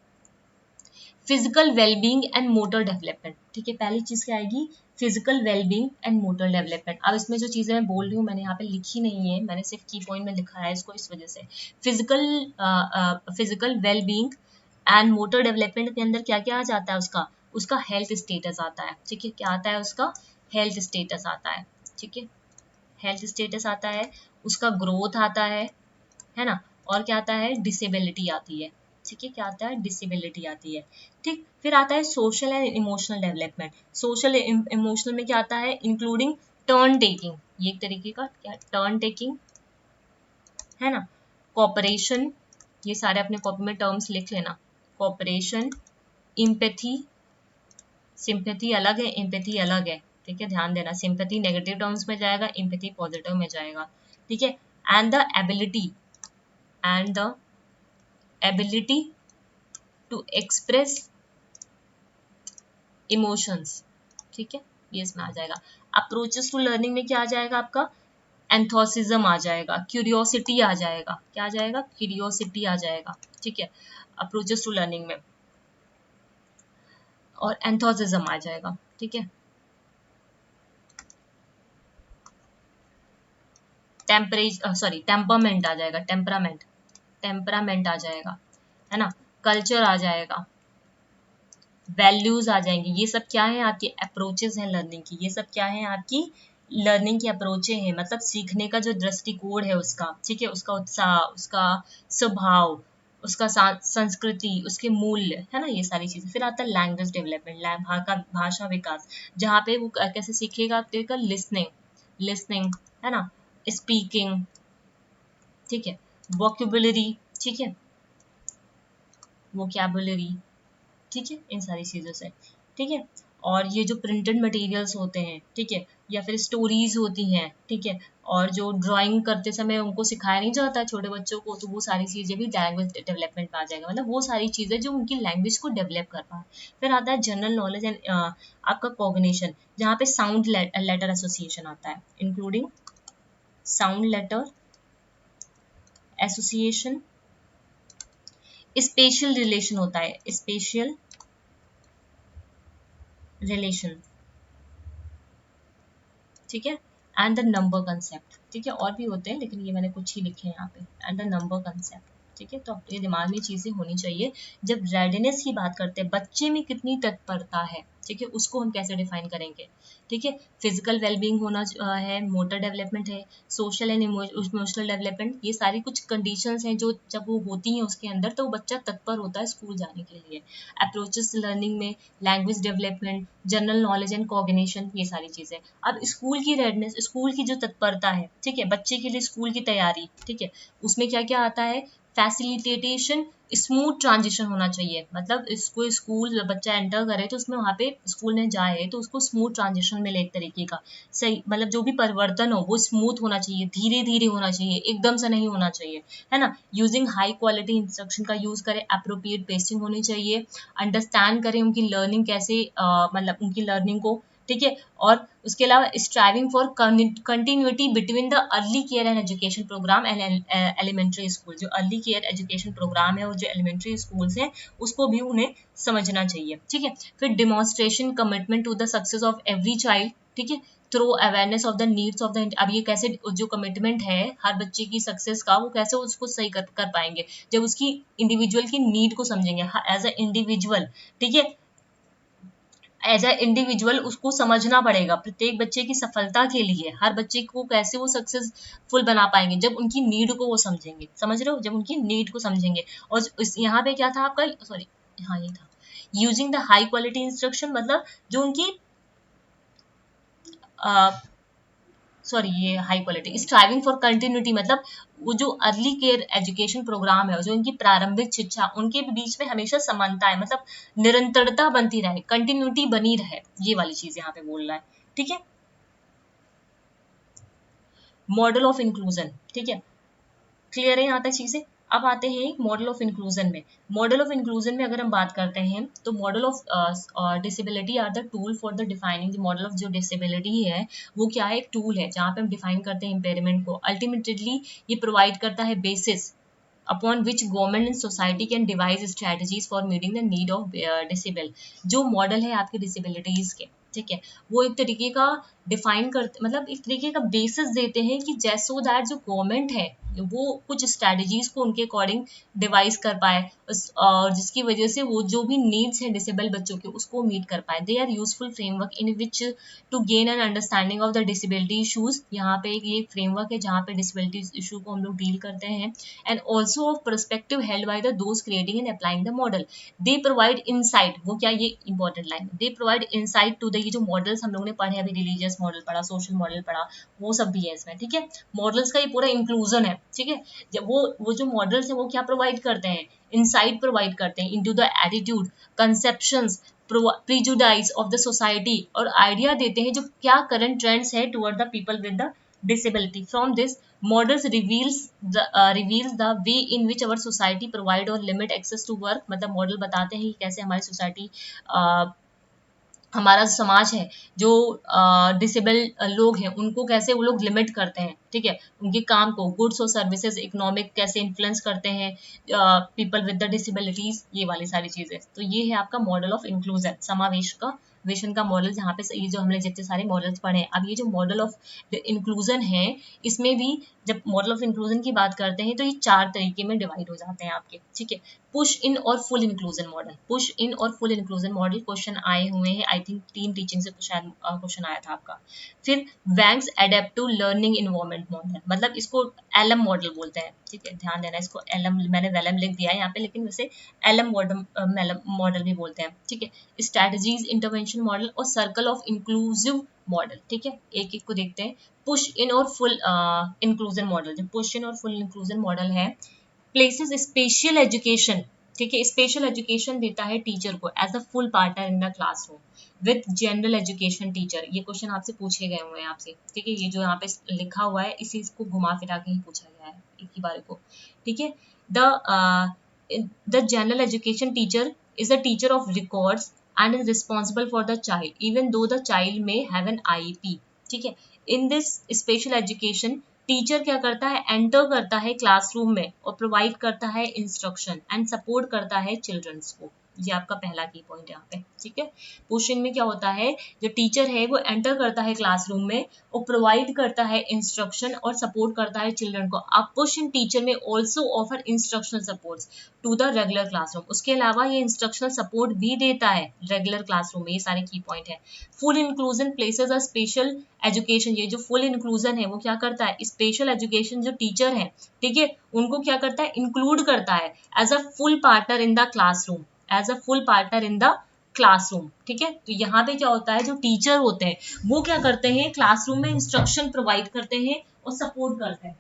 physical wellbeing and motor development. ठीक है, पहली चीज क्या आएगी, physical wellbeing and motor development. अब इसमें जो चीजें मैं बोल रही हूँ मैंने यहाँ पे लिखी नहीं है, मैंने सिर्फ की पॉइंट में लिखा है इसको, इस वजह से। Physical wellbeing and motor development के अंदर क्या क्या आ जाता है, उसका उसका हेल्थ स्टेटस आता है। ठीक है, क्या आता है, उसका हेल्थ स्टेटस आता है। ठीक है, हेल्थ स्टेटस आता है, उसका ग्रोथ आता है ना, और क्या आता है, डिसेबिलिटी आती है। ठीक है, क्या आता है, डिसेबिलिटी आती है। ठीक, फिर आता है social and emotional development. Social emotional में क्या आता है, इंक्लूडिंग टर्न टेकिंग, ये एक तरीके का क्या, टर्न टेकिंग, है ना, कॉपरेशन, ये सारे अपने कॉपी में टर्म्स लिख लेना, कॉपरेशन, इम्पैथी, सिंपैथी अलग है, एम्पैथी अलग है। ठीक है, ध्यान देना, सिंपैथी नेगेटिव टर्म्स में जाएगा, एम्पैथी पॉजिटिव में जाएगा। ठीक है, and the ability to express emotions. ठीक है, ये इसमें आ जाएगा। अप्रोचेस टू लर्निंग में क्या आ जाएगा आपका, एंथोसिज्म आ जाएगा, क्यूरियोसिटी आ जाएगा, क्या आ जाएगा, क्यूरियोसिटी आ जाएगा। ठीक है, अप्रोचेस टू लर्निंग में, और एंथोसिज्म आ जाएगा। ठीक है, टेम्परमेंट आ जाएगा, टेम्परामेंट आ जाएगा, है ना, कल्चर आ जाएगा, वैल्यूज आ जाएंगी। ये सब क्या है, आपकी अप्रोचेस हैं लर्निंग की, ये सब क्या है, आपकी लर्निंग की अप्रोचें हैं, मतलब सीखने का जो दृष्टिकोण है उसका। ठीक है, उसका उत्साह, उसका स्वभाव, उसका संस्कृति, उसके मूल्य, है ना, ये सारी चीजें। फिर आता है लैंग्वेज डेवलपमेंट, भाषा विकास, जहाँ पे वो कैसे सीखेगा, आपका लिसनिंग, है ना, स्पीकिंग, ठीक है, वोकेबुलरी, ठीक है, वोकेबुलरी, ठीक है, इन सारी चीजों से। ठीक है, और ये जो प्रिंटेड मटेरियल्स होते हैं, ठीक है, या फिर स्टोरीज होती हैं, ठीक है, और जो ड्राइंग करते समय उनको सिखाया नहीं जाता छोटे बच्चों को, तो वो सारी चीज़ें भी लैंग्वेज डेवलपमेंट में आ जाएगा, मतलब वो सारी चीज़ें जो उनकी लैंग्वेज को डेवलप कर पाए। फिर आता है जनरल नॉलेज एंड आपका कॉग्निशन, जहाँ पे साउंड लेटर एसोसिएशन आता है, including sound letter association. Special relation होता है, स्पेशल रिलेशन, ठीक है, एंड द नंबर कंसेप्ट, ठीक है, और भी होते हैं लेकिन ये मैंने कुछ ही लिखे हैं यहाँ पे, एंड द नंबर कंसेप्ट, ठीक है। तो आपके दिमाग में चीजें होनी चाहिए। जब रेडीनेस की बात करते हैं, बच्चे में कितनी तत्परता है, ठीक है, उसको हम कैसे डिफाइन करेंगे, ठीक है। फिजिकल वेलबींग होना है, मोटर डेवलपमेंट है, सोशल एंड इमोशनल डेवलपमेंट, ये सारी कुछ कंडीशंस हैं जो जब वो होती हैं उसके अंदर, तो वो बच्चा तत्पर होता है स्कूल जाने के लिए। अप्रोचेस लर्निंग में language development, general knowledge and cognition, ये सारी चीजें। अब स्कूल की रेडनेस, स्कूल की जो तत्परता है, ठीक है, बच्चे के लिए स्कूल की तैयारी, ठीक है, उसमें क्या क्या आता है, फैसिलिटेशन, स्मूथ ट्रांजिशन होना चाहिए, मतलब इसको स्कूल बच्चा एंटर करे तो उसमें वहाँ पे स्कूल में जाए तो उसको स्मूथ ट्रांजिशन मिले एक तरीके का, सही, मतलब जो भी परिवर्तन हो वो स्मूथ होना चाहिए, धीरे धीरे होना चाहिए, एकदम से नहीं होना चाहिए, है ना। यूजिंग हाई क्वालिटी इंस्ट्रक्शन का यूज करें, अप्रोप्रिएट पेस्टिंग होनी चाहिए, अंडरस्टैंड करें उनकी लर्निंग कैसे, मतलब उनकी लर्निंग को, ठीक है। और उसके अलावा striving for continuity between the early care and education program and elementary school, जो अर्ली केयर एजुकेशन प्रोग्राम है और जो एलिमेंट्री स्कूल्स हैं उसको भी उन्हें समझना चाहिए, ठीक है। फिर demonstration commitment to the success of every child, ठीक है, through awareness of the needs of the, अब ये कैसे, जो कमिटमेंट है हर बच्चे की सक्सेस का, वो कैसे उसको सही कर पाएंगे, जब उसकी इंडिविजुअल की नीड को समझेंगे एज अ इंडिविजुअल, ठीक है, एज अ इंडिविजुअल उसको समझना पड़ेगा प्रत्येक बच्चे की सफलता के लिए, हर बच्चे को कैसे वो सक्सेसफुल बना पाएंगे, जब उनकी नीड को वो समझेंगे, समझ रहे हो, जब उनकी नीड को समझेंगे। और यहाँ पे क्या था आपका, सॉरी, हाँ ये था, using the high quality instruction, मतलब जो उनकी सॉरी ये high quality, striving for continuity, मतलब वो जो अर्ली केयर एजुकेशन प्रोग्राम है, जो उनकी प्रारंभिक शिक्षा, उनके बीच में हमेशा समानता है, मतलब निरंतरता बनती रहे, कंटिन्यूटी बनी रहे, ये वाली चीज यहाँ पे बोल रहा है, ठीक है। मॉडल ऑफ इंक्लूजन, ठीक है, क्लियर है यहाँ तक चीजें। अब आते हैं मॉडल ऑफ इंक्लूजन में। मॉडल ऑफ इंक्लूजन में अगर हम बात करते हैं तो model of disability are the tool for the defining the model of, जो डिसेबिलिटी है वो क्या है, एक टूल है जहाँ पे हम डिफाइन करते हैं इम्पेयरमेंट को। अल्टीमेटली ये प्रोवाइड करता है basis upon which government and society can devise strategies for meeting the need of disabled, जो मॉडल है आपके डिसेबिलिटीज के, ठीक है, वो एक तरीके का डिफाइन करते, मतलब एक तरीके का बेसिस देते हैं कि जैसे सो दैट जो गवर्नमेंट है वो कुछ स्ट्रेटजीज को उनके अकॉर्डिंग डिवाइस कर पाए, और जिसकी वजह से वो जो भी नीड्स हैं डिसेबल बच्चों के उसको मीट कर पाए। They are useful framework in which to gain an understanding of the disability issues, यहाँ पे ये फ्रेमवर्क है जहाँ पे डिसेबिलिटी इशू को हम लोग डील करते हैं, and also of perspective held by the those creating and applying the model. They provide insight, वो क्या, ये important line, they provide insight to the, ये जो मॉडल्स हम लोगों ने पढ़े अभी, रिलीजियस मॉडल पढ़ा, सोशल मॉडल पढ़ा, वो सब भी है इसमें, ठीक है। मॉडल्स का ये पूरा इंक्लूजन है, ठीक है। जब वो जो मॉडल्स है वो क्या प्रोवाइड करते हैं, इंसाइट प्रोवाइड करते हैं into the attitude, conceptions, prejudices of the society, और आइडिया देते हैं जो क्या करंट ट्रेंड्स है toward the people with the disability. From this, models reveals the way in which our society provide or limit access to work, मतलब model बताते हैं कि कैसे हमारी सोसाइटी, हमारा समाज है जो डिसेबल लोग हैं उनको कैसे वो लोग लिमिट करते हैं, ठीक है, उनके काम को, गुड्स और सर्विसेज, इकोनॉमिक कैसे इन्फ्लुएंस करते हैं पीपल विद द डिसेबिलिटीज, ये वाली सारी चीजें। तो ये है आपका मॉडल ऑफ इंक्लूजन, समावेश का विजन का मॉडल, जहाँ पे ये जो हमने जितने सारे मॉडल्स पढ़े हैं। अब ये जो मॉडल ऑफ इंक्लूजन है, इसमें भी जब मॉडल ऑफ इंक्लूजन की बात करते हैं तो ये 4 तरीके में डिवाइड हो जाते हैं आपके, ठीक है। पुश इन और full inclusion model, push in और फुल इंक्लूजन मॉडल क्वेश्चन आए हुए हैं, आई थिंक 3 टीचिंग से शायद क्वेश्चन आया था आपका। फिर वैंग्स एडेप्टिव लर्निंग इन्वायरमेंट मॉडल, मतलब इसको एलएम मॉडल बोलते हैं, ठीक है, ध्यान देना, इसको एलएम, मैंने वेलएम लिख दिया है यहाँ पे, लेकिन वैसे एलएम मॉडल भी बोलते हैं, ठीक है। स्ट्रेटजीज इंटरवेंशन मॉडल और सर्कल ऑफ इंक्लूसिव मॉडल, ठीक है, एक एक को देखते हैं। पुश इन और फुल इंक्लूजन मॉडल, जो पुश इन और फुल इंक्लूजन मॉडल है, प्लेसेस स्पेशल एजुकेशन, ठीक है। स्पेशल एजुकेशन देता है टीचर को as a full partner in the classroom with general education teacher. ये क्वेश्चन आपसे पूछे गए हुए हैं आपसे, ठीक है। ये जो यहाँ पे लिखा हुआ है इसी को घुमा फिरा के ही पूछा गया है एक ही बार को, ठीक है। The general education teacher is the teacher of records and is responsible for the child even though the child may have an IEP, ठीक है। In this special education teacher क्या करता है, एंटर करता है क्लासरूम में और प्रोवाइड करता है इंस्ट्रक्शन एंड सपोर्ट करता है चिल्ड्रंस को। ये आपका पहला की पॉइंट यहाँ पे, ठीक है। क्वेश्चन में क्या होता है, जो टीचर है वो एंटर करता है क्लासरूम में और प्रोवाइड करता है इंस्ट्रक्शन और सपोर्ट करता है चिल्ड्रन को। अब question teacher may also offer instructional supports to the regular classroom. उसके अलावा ये इंस्ट्रक्शनल सपोर्ट भी देता है रेगुलर क्लासरूम में। ये सारे की पॉइंट है। Full inclusion places a special education. ये जो फुल इंक्लूजन है वो क्या करता है, स्पेशल एजुकेशन जो टीचर है, ठीक है, उनको क्या करता है, इंक्लूड करता है as a full partner in the classroom, as a full partner in the classroom, ठीक है। तो यहाँ पे क्या होता है, जो टीचर होते हैं वो क्या करते हैं, क्लासरूम में इंस्ट्रक्शन प्रोवाइड करते हैं और सपोर्ट करते हैं।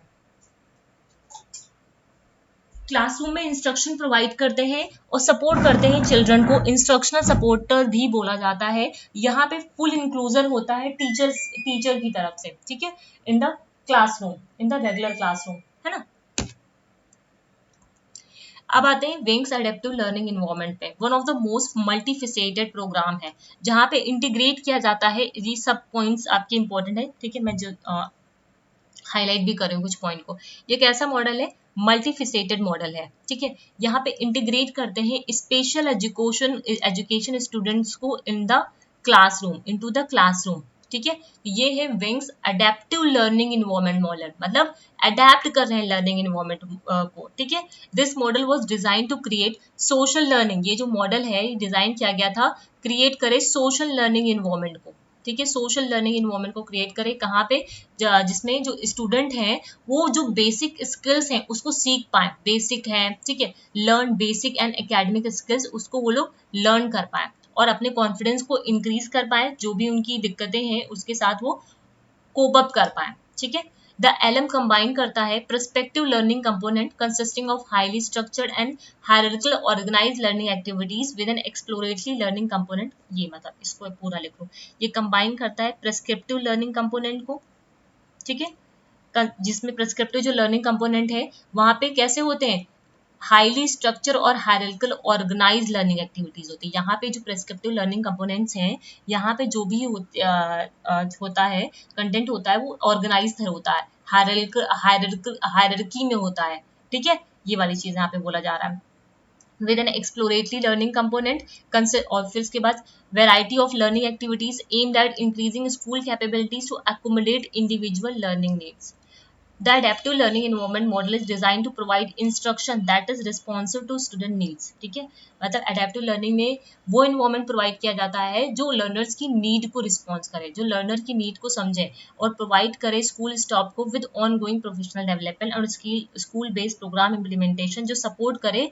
क्लासरूम में इंस्ट्रक्शन प्रोवाइड करते हैं और सपोर्ट करते हैं चिल्ड्रन को। इंस्ट्रक्शनल सपोर्टर भी बोला जाता है। यहाँ पे फुल इंक्लूजन होता है टीचर की तरफ से, ठीक है, in the classroom, in the regular classroom, है ना। अब आते हैं विंग्स एडेप्टिव लर्निंग इन्वायरमेंट पे। One of the most multifaceted program है जहाँ पे इंटीग्रेट किया जाता है। ये सब पॉइंट्स आपके इंपॉर्टेंट है, ठीक है। मैं जो हाईलाइट भी कर रही हूँ कुछ पॉइंट को। ये कैसा मॉडल है, मल्टीफेसेटेड मॉडल है, ठीक है। यहाँ पे इंटीग्रेट करते हैं स्पेशल एजुकेशन स्टूडेंट्स को in the classroom, into the classroom, ठीक है। ये है wings adaptive learning environment model, मतलब अडेप्ट कर रहे हैं लर्निंग इन्वायरमेंट को, ठीक है। This model was design to create social learning. ये जो मॉडल है डिजाइन किया गया था क्रिएट करे सोशल लर्निंग इन्वायरमेंट को, ठीक है। सोशल लर्निंग इन्वायरमेंट को क्रिएट करे कहाँ पे, जिसमें जो स्टूडेंट हैं वो जो बेसिक स्किल्स हैं उसको सीख पाए, बेसिक है, ठीक है, learn basic and academic skills, उसको वो लोग लर्न कर पाए और अपने कॉन्फिडेंस को इंक्रीज कर पाए, जो भी उनकी दिक्कतें हैं उसके साथ वो कोप अप कर पाए, ठीक है। द एलएम कंबाइन करता है prospective learning component consisting of highly structured and hierarchical organized learning activities with an exploratory learning component. ये मतलब इसको पूरा लिख लो। ये कंबाइन करता है प्रेस्क्रिप्टिव लर्निंग कंपोनेंट को, ठीक है, जिसमें प्रेस्क्रिप्टिव जो लर्निंग कंपोनेंट है वहां पे कैसे होते हैं, हाईली स्ट्रक्चर और हायरार्किकल ऑर्गेनाइज्ड लर्निंग एक्टिविटीज होती है। यहाँ पे जो प्रेस्क्रिप्टिव लर्निंग कंपोनेंट्स हैं, यहाँ पे जो भी होता है कंटेंट होता है वो ऑर्गेनाइज्ड होता है, हायरार्की में होता है, ठीक है। ये वाली चीज यहाँ पे बोला जा रहा है। With an exploratory learning component और फिर इसके बाद variety of learning activities aimed at increasing school capabilities to accommodate individual learning needs. The adaptive learning environment model is designed to provide instruction that is responsive to student needs, ठीक है। मतलब adaptive learning में वो environment provide किया जाता है जो learners की need को response करे, जो learner की need को समझे और provide करे school staff को with ongoing professional development और school based program implementation जो support करे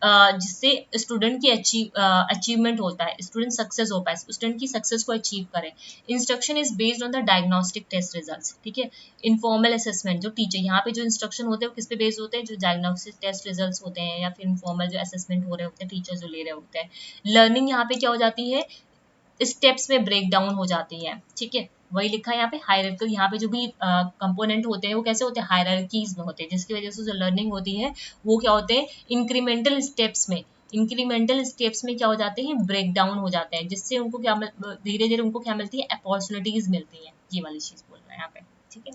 जिससे स्टूडेंट की अचीवमेंट होता है, स्टूडेंट सक्सेस हो पाए, स्टूडेंट की सक्सेस को अचीव करें। Instruction is based on the diagnostic test results, ठीक है। इनफॉर्मल असेसमेंट जो टीचर यहाँ पे जो इंस्ट्रक्शन होते हैं वो किस पे बेस्ड होते हैं, जो डायग्नोस्टिक टेस्ट रिजल्ट्स होते हैं या फिर इनफॉर्मल जो असेसमेंट हो रहे होते हैं टीचर जो ले रहे होते हैं। लर्निंग यहाँ पे क्या हो जाती है, स्टेप्स में ब्रेक डाउन हो जाती है, ठीक है। वही लिखा है यहाँ पे हायरार्की, यहाँ पे जो भी कंपोनेंट होते हैं वो कैसे होते हैं, हायरार्कीज में होते हैं, जिसकी वजह से जो लर्निंग होती है वो क्या होते हैं, इंक्रीमेंटल स्टेप्स में क्या हो जाते हैं, ब्रेक डाउन हो जाते हैं, जिससे उनको क्या धीरे धीरे उनको क्या मिलती है, अपॉर्चुनिटीज मिलती है। ये वाली चीज बोल रहे हैं यहाँ पे, ठीक है।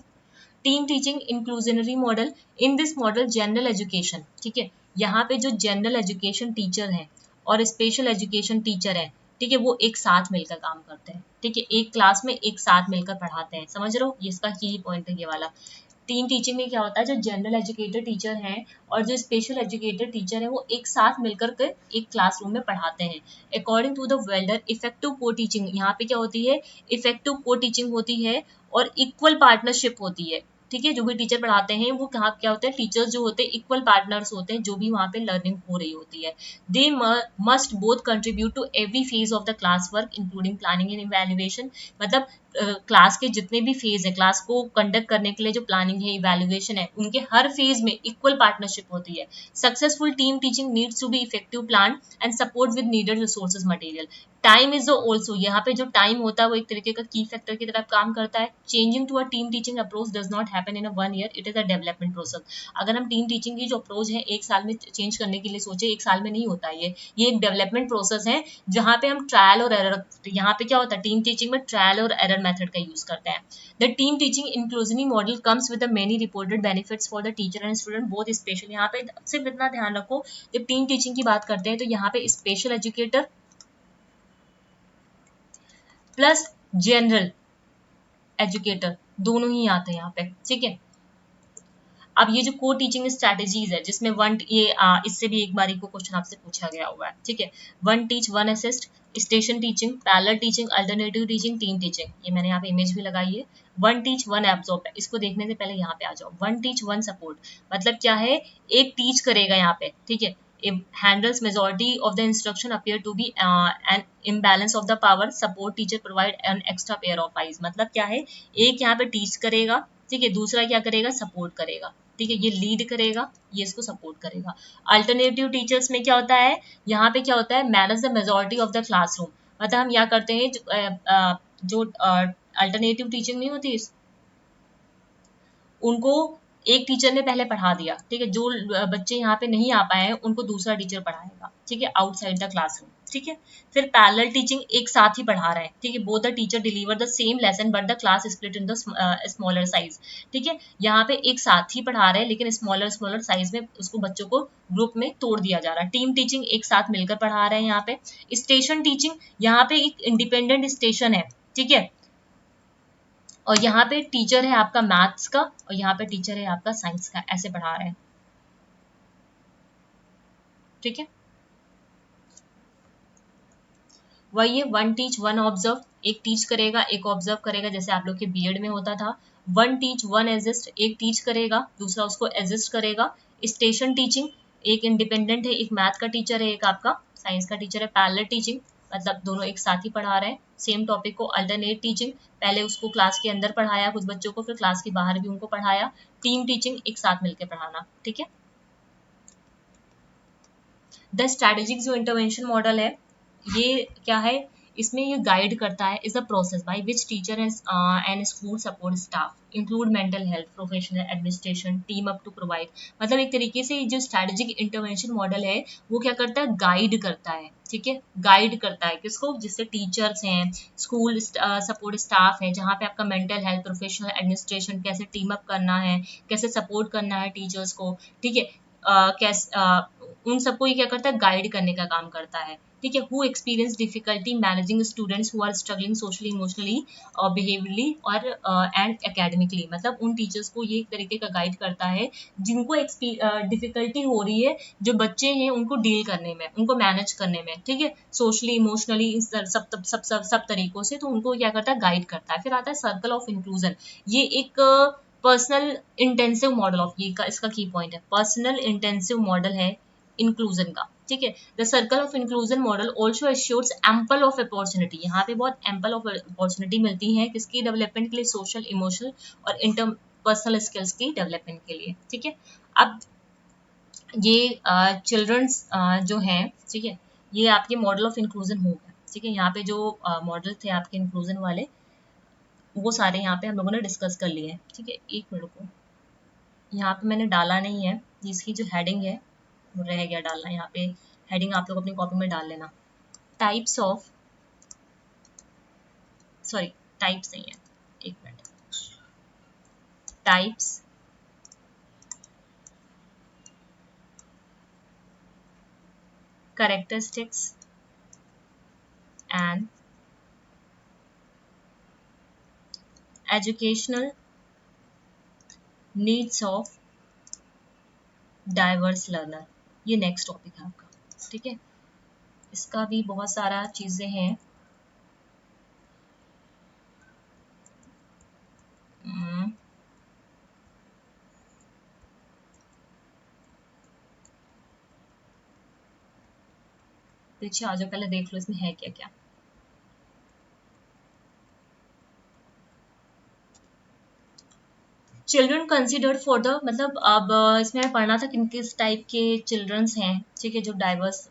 Team teaching inclusionary model. In this model general education, ठीक है, यहाँ पे जो जनरल एजुकेशन टीचर है और स्पेशल एजुकेशन टीचर है, ठीक है, वो एक साथ मिलकर काम करते हैं, ठीक है, एक क्लास में एक साथ मिलकर पढ़ाते हैं। समझ रहे हो, ये इसका की पॉइंट है ये वाला। टीम टीचिंग में क्या होता है, जो जनरल एजुकेटेड टीचर हैं और जो स्पेशल एजुकेटेड टीचर है वो एक साथ मिलकर के एक क्लासरूम में पढ़ाते हैं। According to the welder effective co teaching, यहाँ पे क्या होती है, इफेक्टिव को टीचिंग होती है और इक्वल पार्टनरशिप होती है, ठीक है। जो भी टीचर पढ़ाते हैं वो कहाँ क्या होते हैं, टीचर्स जो होते हैं इक्वल पार्टनर्स होते हैं, जो भी वहाँ पे लर्निंग हो रही होती है। They must both contribute to every phase of the class work including planning and evaluation. मतलब क्लास के जितने भी फेज है, क्लास को कंडक्ट करने के लिए जो प्लानिंग है, इवैल्यूएशन है, उनके हर फेज में इक्वल पार्टनरशिप होती है। Successful team teaching needs to be effective plan and support with needed resources material. Time is also, यहाँ पे जो टाइम होता है वो एक तरीके का की फैक्टर की तरह काम करता है। Changing to a team teaching approach does not happen in a 1 year, it is a development process. अगर हम टीम टीचिंग की जो अप्रोच है एक साल में चेंज करने के लिए सोचे, एक साल में नहीं होता है। ये एक डेवलपमेंट प्रोसेस है जहाँ पे हम ट्रायल और एरर, यहाँ पे क्या होता है टीम टीचिंग में ट्रायल और एरर मेथड का यूज करते हैं। The team teaching inclusive model comes with many reported benefits for the teacher and student both special. यहाँ पे सिर्फ इतना ध्यान रखो, जब टीम टीचिंग की बात करते हैं तो यहाँ पे special educator plus general educator दोनों ही आते हैं यहाँ पे, ठीक है। अब ये जो को टीचिंग स्ट्रेटेजीज है जिसमें इससे भी एक बारी को क्वेश्चन आपसे पूछा गया हुआ है, ठीक है। One teach, one assist, station teaching, parallel teaching, alternative teaching, team teaching, ये मैंने यहाँ पे इमेज भी लगाई है। वन टीच वन एब्जॉर्ब, इसको देखने से पहले यहाँ पे आ जाओ। वन टीच वन सपोर्ट मतलब क्या है, एक टीच करेगा यहाँ पे, ठीक है। handles majority of the instruction appear to be an imbalance of the power, support teacher provide an extra pair of eyes। मतलब क्या है, एक यहाँ पे टीच करेगा, ठीक है, दूसरा क्या करेगा, सपोर्ट करेगा, ठीक है। ये लीड करेगा, ये इसको सपोर्ट करेगा। अल्टरनेटिव टीचर्स में क्या होता है, यहाँ पे क्या होता है, manage the majority of the classroom. मतलब हम क्या करते हैं, जो अल्टरनेटिव टीचिंग नहीं होती, उनको एक टीचर ने पहले पढ़ा दिया, ठीक है। जो बच्चे यहाँ पे नहीं आ पाए हैं उनको दूसरा टीचर पढ़ाएगा, ठीक है, आउटसाइड द क्लासरूम, ठीक है। फिर पैरेलल टीचिंग, एक साथ ही पढ़ा रहे हैं, ठीक है। Both the teacher deliver the same lesson but the class split in the smaller size, ठीक है। यहाँ पे एक साथ ही पढ़ा रहे हैं लेकिन स्मॉलर स्मॉलर साइज में उसको बच्चों को ग्रुप में तोड़ दिया जा रहा है। टीम टीचिंग, एक साथ मिलकर पढ़ा रहे हैं यहाँ पे। स्टेशन टीचिंग, यहाँ पे एक इंडिपेंडेंट स्टेशन है, ठीक है, और यहाँ पे टीचर है आपका मैथ्स का और यहाँ पे टीचर है आपका साइंस का, ऐसे पढ़ा रहे हैं, ठीक है। वही है वन टीच वन ऑब्जर्व, एक टीच करेगा एक ऑब्जर्व करेगा, जैसे आप लोग के बीएड में होता था। वन टीच वन एजिस्ट, एक टीच करेगा दूसरा उसको एजिस्ट करेगा। स्टेशन टीचिंग, एक इंडिपेंडेंट है, एक मैथ का टीचर है, एक आपका साइंस का टीचर है। पैरेलल टीचिंग मतलब दोनों एक साथ ही पढ़ा रहे हैं सेम टॉपिक को। अल्टरनेट टीचिंग, पहले उसको क्लास के अंदर पढ़ाया कुछ बच्चों को, फिर क्लास के बाहर भी उनको पढ़ाया। टीम टीचिंग, एक साथ मिलकर पढ़ाना, ठीक है। द स्ट्रैटेजिक जो इंटरवेंशन मॉडल है, ये क्या है, इसमें ये गाइड करता है is the process by which teacher and school support staff include mental health professional administration team up to provide. मतलब एक तरीके से जो स्ट्रैटेजिक इंटरवेंशन मॉडल है वो क्या करता है, गाइड करता है, ठीक है। गाइड करता है किसको, जिससे टीचर्स हैं, स्कूल सपोर्ट स्टाफ है, जहाँ पे आपका मेंटल हेल्थ प्रोफेशनल एडमिनिस्ट्रेशन, कैसे टीम अप करना है, कैसे सपोर्ट करना है टीचर्स को, ठीक है। उन सबको ये क्या करता है, गाइड करने का काम करता है, ठीक है। Who experience difficulty managing students who are struggling socially emotionally और बिहेवियरली और एंड एकेडमिकली। मतलब उन टीचर्स को ये एक तरीके का गाइड करता है जिनको डिफिकल्टी हो रही है, जो बच्चे हैं उनको डील करने में, उनको मैनेज करने में, ठीक है, सोशली इमोशनली सब सब सब सब सब तरीकों से, तो उनको क्या करता है, गाइड करता है। फिर आता है सर्कल ऑफ इंक्लूजन, ये एक पर्सनल इंटेंसिव मॉडल ऑफ, ये का इसका की पॉइंट है, पर्सनल इंटेंसिव मॉडल है इंक्लूजन का, ठीक है। The circle of inclusion model also assures ample of opportunity, यहाँ पे बहुत एम्पल ऑफ अपॉर्चुनिटी मिलती है किसकी डेवलपमेंट के लिए, सोशल इमोशनल और इंटर पर्सनल स्किल्स की डेवलपमेंट के लिए, ठीक है। अब ये चिल्ड्रंस जो हैं, ठीक है, ये आपके मॉडल ऑफ इंक्लूजन हो गया, ठीक है। यहाँ पे जो मॉडल थे आपके इंक्लूजन वाले, वो सारे यहाँ पे हम लोगों ने डिस्कस कर लिए हैं, ठीक है। एक मिनट को यहाँ पे मैंने डाला नहीं है, इसकी जो हेडिंग है वो रह गया डालना, यहाँ पे हेडिंग आप लोग अपनी कॉपी में डाल लेना। टाइप्स ऑफ, सॉरी टाइप्स नहीं है, एक minute, types characteristics and educational needs of diverse learner, ये नेक्स्ट टॉपिक है आपका, ठीक है। इसका भी बहुत सारा चीजें हैं। पीछे आ जाओ, पहले देख लो इसमें है क्या क्या। चिल्ड्रन कंसिडर्ड फॉर द, मतलब अब इसमें पढ़ना था किन किस टाइप के चिल्ड्रंस हैं, ठीक है, जो डाइवर्स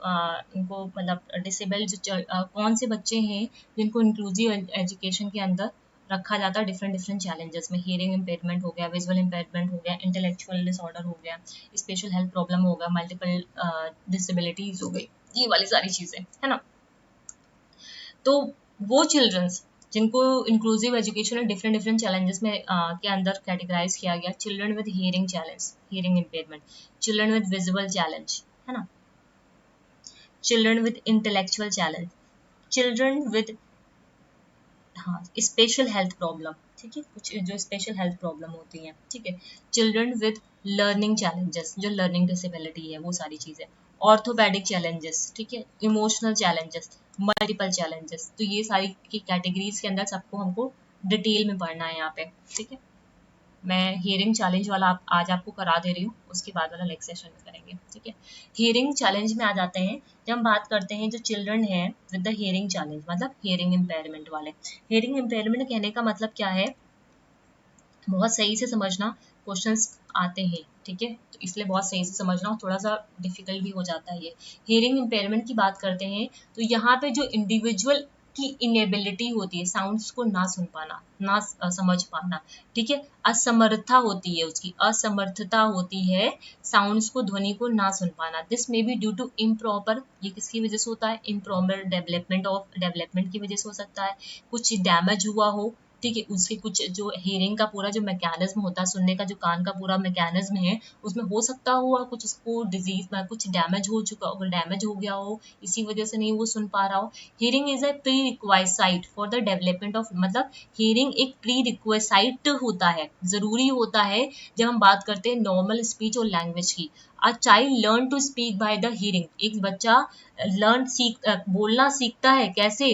इनको मतलब डिसेबल्ड कौन से बच्चे हैं जिनको इंक्लूसिव एजुकेशन के अंदर रखा जाता है डिफरेंट डिफरेंट चैलेंजेस में। हियरिंग इम्पेयरमेंट हो गया, विजुअल इम्पेयरमेंट हो गया, इंटेलेक्चुअल डिसऑर्डर हो गया, स्पेशल हेल्थ प्रॉब्लम हो गया, मल्टीपल डिसेबिलिटीज हो गई, ये वाली सारी चीज़ें है ना। तो वो चिल्ड्रंस जिनको इंक्लूसिव एजुकेशन और डिफरेंट डिफरेंट चैलेंजेस में के अंदर कैटेगराइज किया गया, children with hearing challenge, hearing impairment, children with visual challenge है ना, children with intellectual challenge, children with हाँ स्पेशल हेल्थ प्रॉब्लम, ठीक है, कुछ जो स्पेशल हेल्थ प्रॉब्लम होती हैं, ठीक है, चिल्ड्रन विद लर्निंग चैलेंजेस, जो लर्निंग डिसेबिलिटी है वो सारी चीज़ें, ऑर्थोपेडिक चैलेंजेस, ठीक है, इमोशनल चैलेंजेस, मल्टीपल चैलेंजेस, तो ये सारी की कैटेगरीज के अंदर सबको हमको डिटेल में पढ़ना है यहाँ पे, ठीक है। मैं हियरिंग चैलेंज वाला आज आपको करा दे रही हूँ, उसके बाद वाला नेक्स्ट सेशन में करेंगे, ठीक है। हियरिंग चैलेंज में आ जाते हैं, जब हम बात करते हैं जो चिल्ड्रन है विद द हियरिंग चैलेंज, मतलब हियरिंग इम्पेयरमेंट वाले। हियरिंग इम्पेयरमेंट कहने का मतलब क्या है, बहुत सही से समझना, क्वेश्चंस आते हैं, ठीक है, तो इसलिए बहुत सही से समझना, थोड़ा सा डिफिकल्ट भी हो जाता है ये। हियरिंग इम्पेयरमेंट की बात करते हैं तो यहाँ पे जो इंडिविजुअल की इनेबिलिटी होती है साउंड्स को ना सुन पाना, ना समझ पाना, ठीक है, असमर्थता होती है, उसकी असमर्थता होती है साउंड्स को, ध्वनि को ना सुन पाना। This may be due to improper, ये किसकी वजह से होता है, इम्प्रॉपर डेवलपमेंट की वजह से हो सकता है, कुछ डैमेज हुआ हो, ठीक है, उसके कुछ जो हियरिंग का पूरा जो मैकेनिज्म होता है, सुनने का जो कान का पूरा मैकेनिज्म है, उसमें हो सकता हुआ कुछ उसको डिजीज में कुछ डैमेज हो चुका हो, डैमेज हो गया हो, इसी वजह से नहीं वो सुन पा रहा हो। Hearing is a prerequisite for the development of, मतलब हियरिंग एक प्री रिक्वाइसाइट होता है, जरूरी होता है जब हम बात करते हैं नॉर्मल स्पीच और लैंग्वेज की। A child learn to speak by the hearing, एक बच्चा बोलना सीखता है कैसे,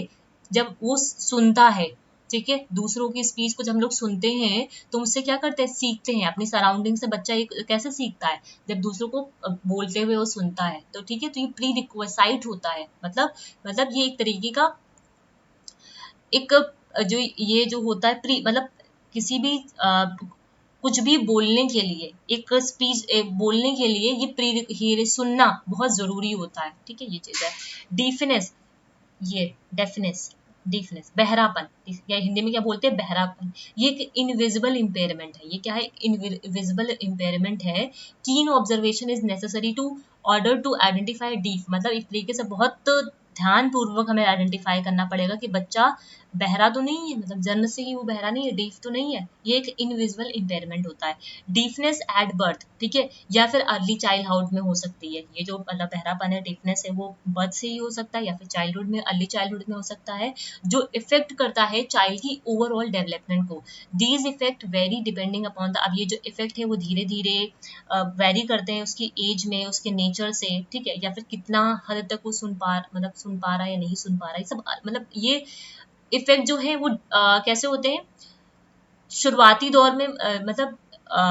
जब वो सुनता है, ठीक है, दूसरों की स्पीच को जब हम लोग सुनते हैं तो उससे क्या करते हैं, सीखते हैं, अपनी सराउंडिंग से बच्चा एक कैसे सीखता है, जब दूसरों को बोलते हुए वो सुनता है, तो ठीक है, तो ये प्री रिक्वेसाइट होता है, मतलब ये एक तरीके का एक जो ये जो होता है प्री, मतलब किसी भी कुछ भी बोलने के लिए, एक स्पीच बोलने के लिए ये प्री सुनना बहुत जरूरी होता है, ठीक है, ये चीज है। डीफनेस, ये डेफनेस, डीफनेस बहरापन, या हिंदी में क्या बोलते हैं, बहरापन, ये एक इनविजिबल इम्पेयरमेंट है। ये क्या है, इनविजिबल इम्पेयरमेंट है। Keen observation is necessary to order to identify deaf, मतलब एक तरीके से बहुत ध्यान पूर्वक हमें आइडेंटिफाई करना पड़ेगा कि बच्चा बहरा तो नहीं है, मतलब जन्म से ही वो बहरा नहीं है, डीफ तो नहीं है, ये एक इनविजिबल इम्पेयरमेंट होता है। डीफनेस एट बर्थ, ठीक है, या फिर अर्ली चाइल्डहुड में हो सकती है, ये जो मतलब बहरापन है, डीफनेस है, वो बर्थ से ही हो सकता है या फिर चाइल्डहुड में, अर्ली चाइल्डहुड में हो सकता है, जो इफेक्ट करता है चाइल्ड की ओवरऑल डेवलपमेंट को। These effect very depending upon the, अब ये जो इफेक्ट है वो धीरे धीरे वेरी करते हैं उसकी एज में, उसके नेचर से, ठीक है, या फिर कितना हद तक वो सुन पा रहा है या नहीं सुन पा रहा है, सब मतलब ये इफेक्ट जो है वो कैसे होते हैं, शुरुआती दौर में मतलब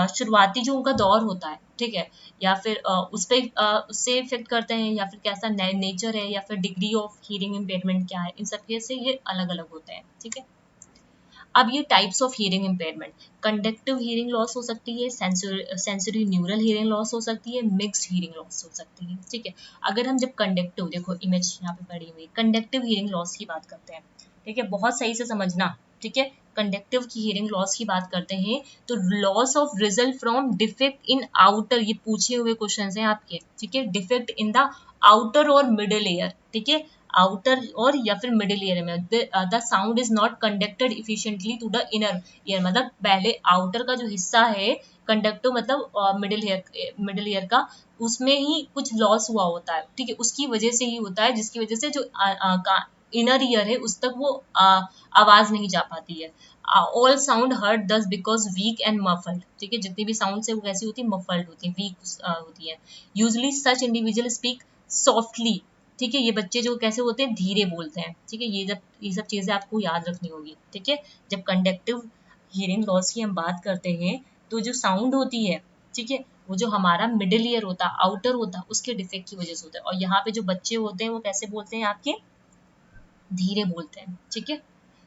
शुरुआती जो उनका दौर होता है, ठीक है, या फिर उस पे उससे इफेक्ट करते हैं, या फिर कैसा नेचर है, या फिर डिग्री ऑफ हियरिंग इम्पेयरमेंट क्या है, इन सब के से ये अलग अलग होते हैं, ठीक है। अब ये types of hearing impairment, conductive hearing loss हो सकती है, सेंसरी न्यूरल हियरिंग लॉस हो सकती है, मिक्स्ड हियरिंग लॉस हो सकती है, ठीक है। अगर हम जब कंडक्टिव, देखो इमेज यहाँ पे पड़ी हुई, कंडक्टिव हियरिंग लॉस की बात करते हैं, ठीक है, बहुत सही से समझना, ठीक है, कंडक्टिव की हियरिंग लॉस की बात करते हैं तो loss of result from defect in outer, ये पूछे हुए क्वेश्चन हैं आपके, ठीक है, डिफेक्ट इन द आउटर और मिडिल एयर, ठीक है, आउटर और या फिर मिडिल ईयर में, the sound is not conducted efficiently to the inner ear, मतलब पहले आउटर का जो हिस्सा है कंडक्टिव, मतलब मिडिल ईयर का, उसमें ही कुछ लॉस हुआ होता है, ठीक है, उसकी वजह से ही होता है, जिसकी वजह से जो इनर ईयर है उस तक वो आवाज नहीं जा पाती है। ऑल साउंड हर्ट दस बिकॉज वीक एंड मफल्ड, ठीक है, जितनी भी साउंड है वो कैसी होती है, मफल्ड होती है, वीक होती है। Usually such individual speak softly, ठीक है, ये बच्चे जो कैसे होते हैं, धीरे बोलते हैं, ठीक है, ये सब चीजें आपको याद रखनी होगी, ठीक है। जब कंडक्टिव हियरिंग लॉस की हम बात करते हैं तो जो साउंड होती है, ठीक है, वो जो हमारा मिडिल ईयर होता है, आउटर होता है, उसके डिफेक्ट की वजह से होता है, और यहाँ पे जो बच्चे होते हैं वो कैसे बोलते हैं आपके, धीरे बोलते हैं, ठीक है।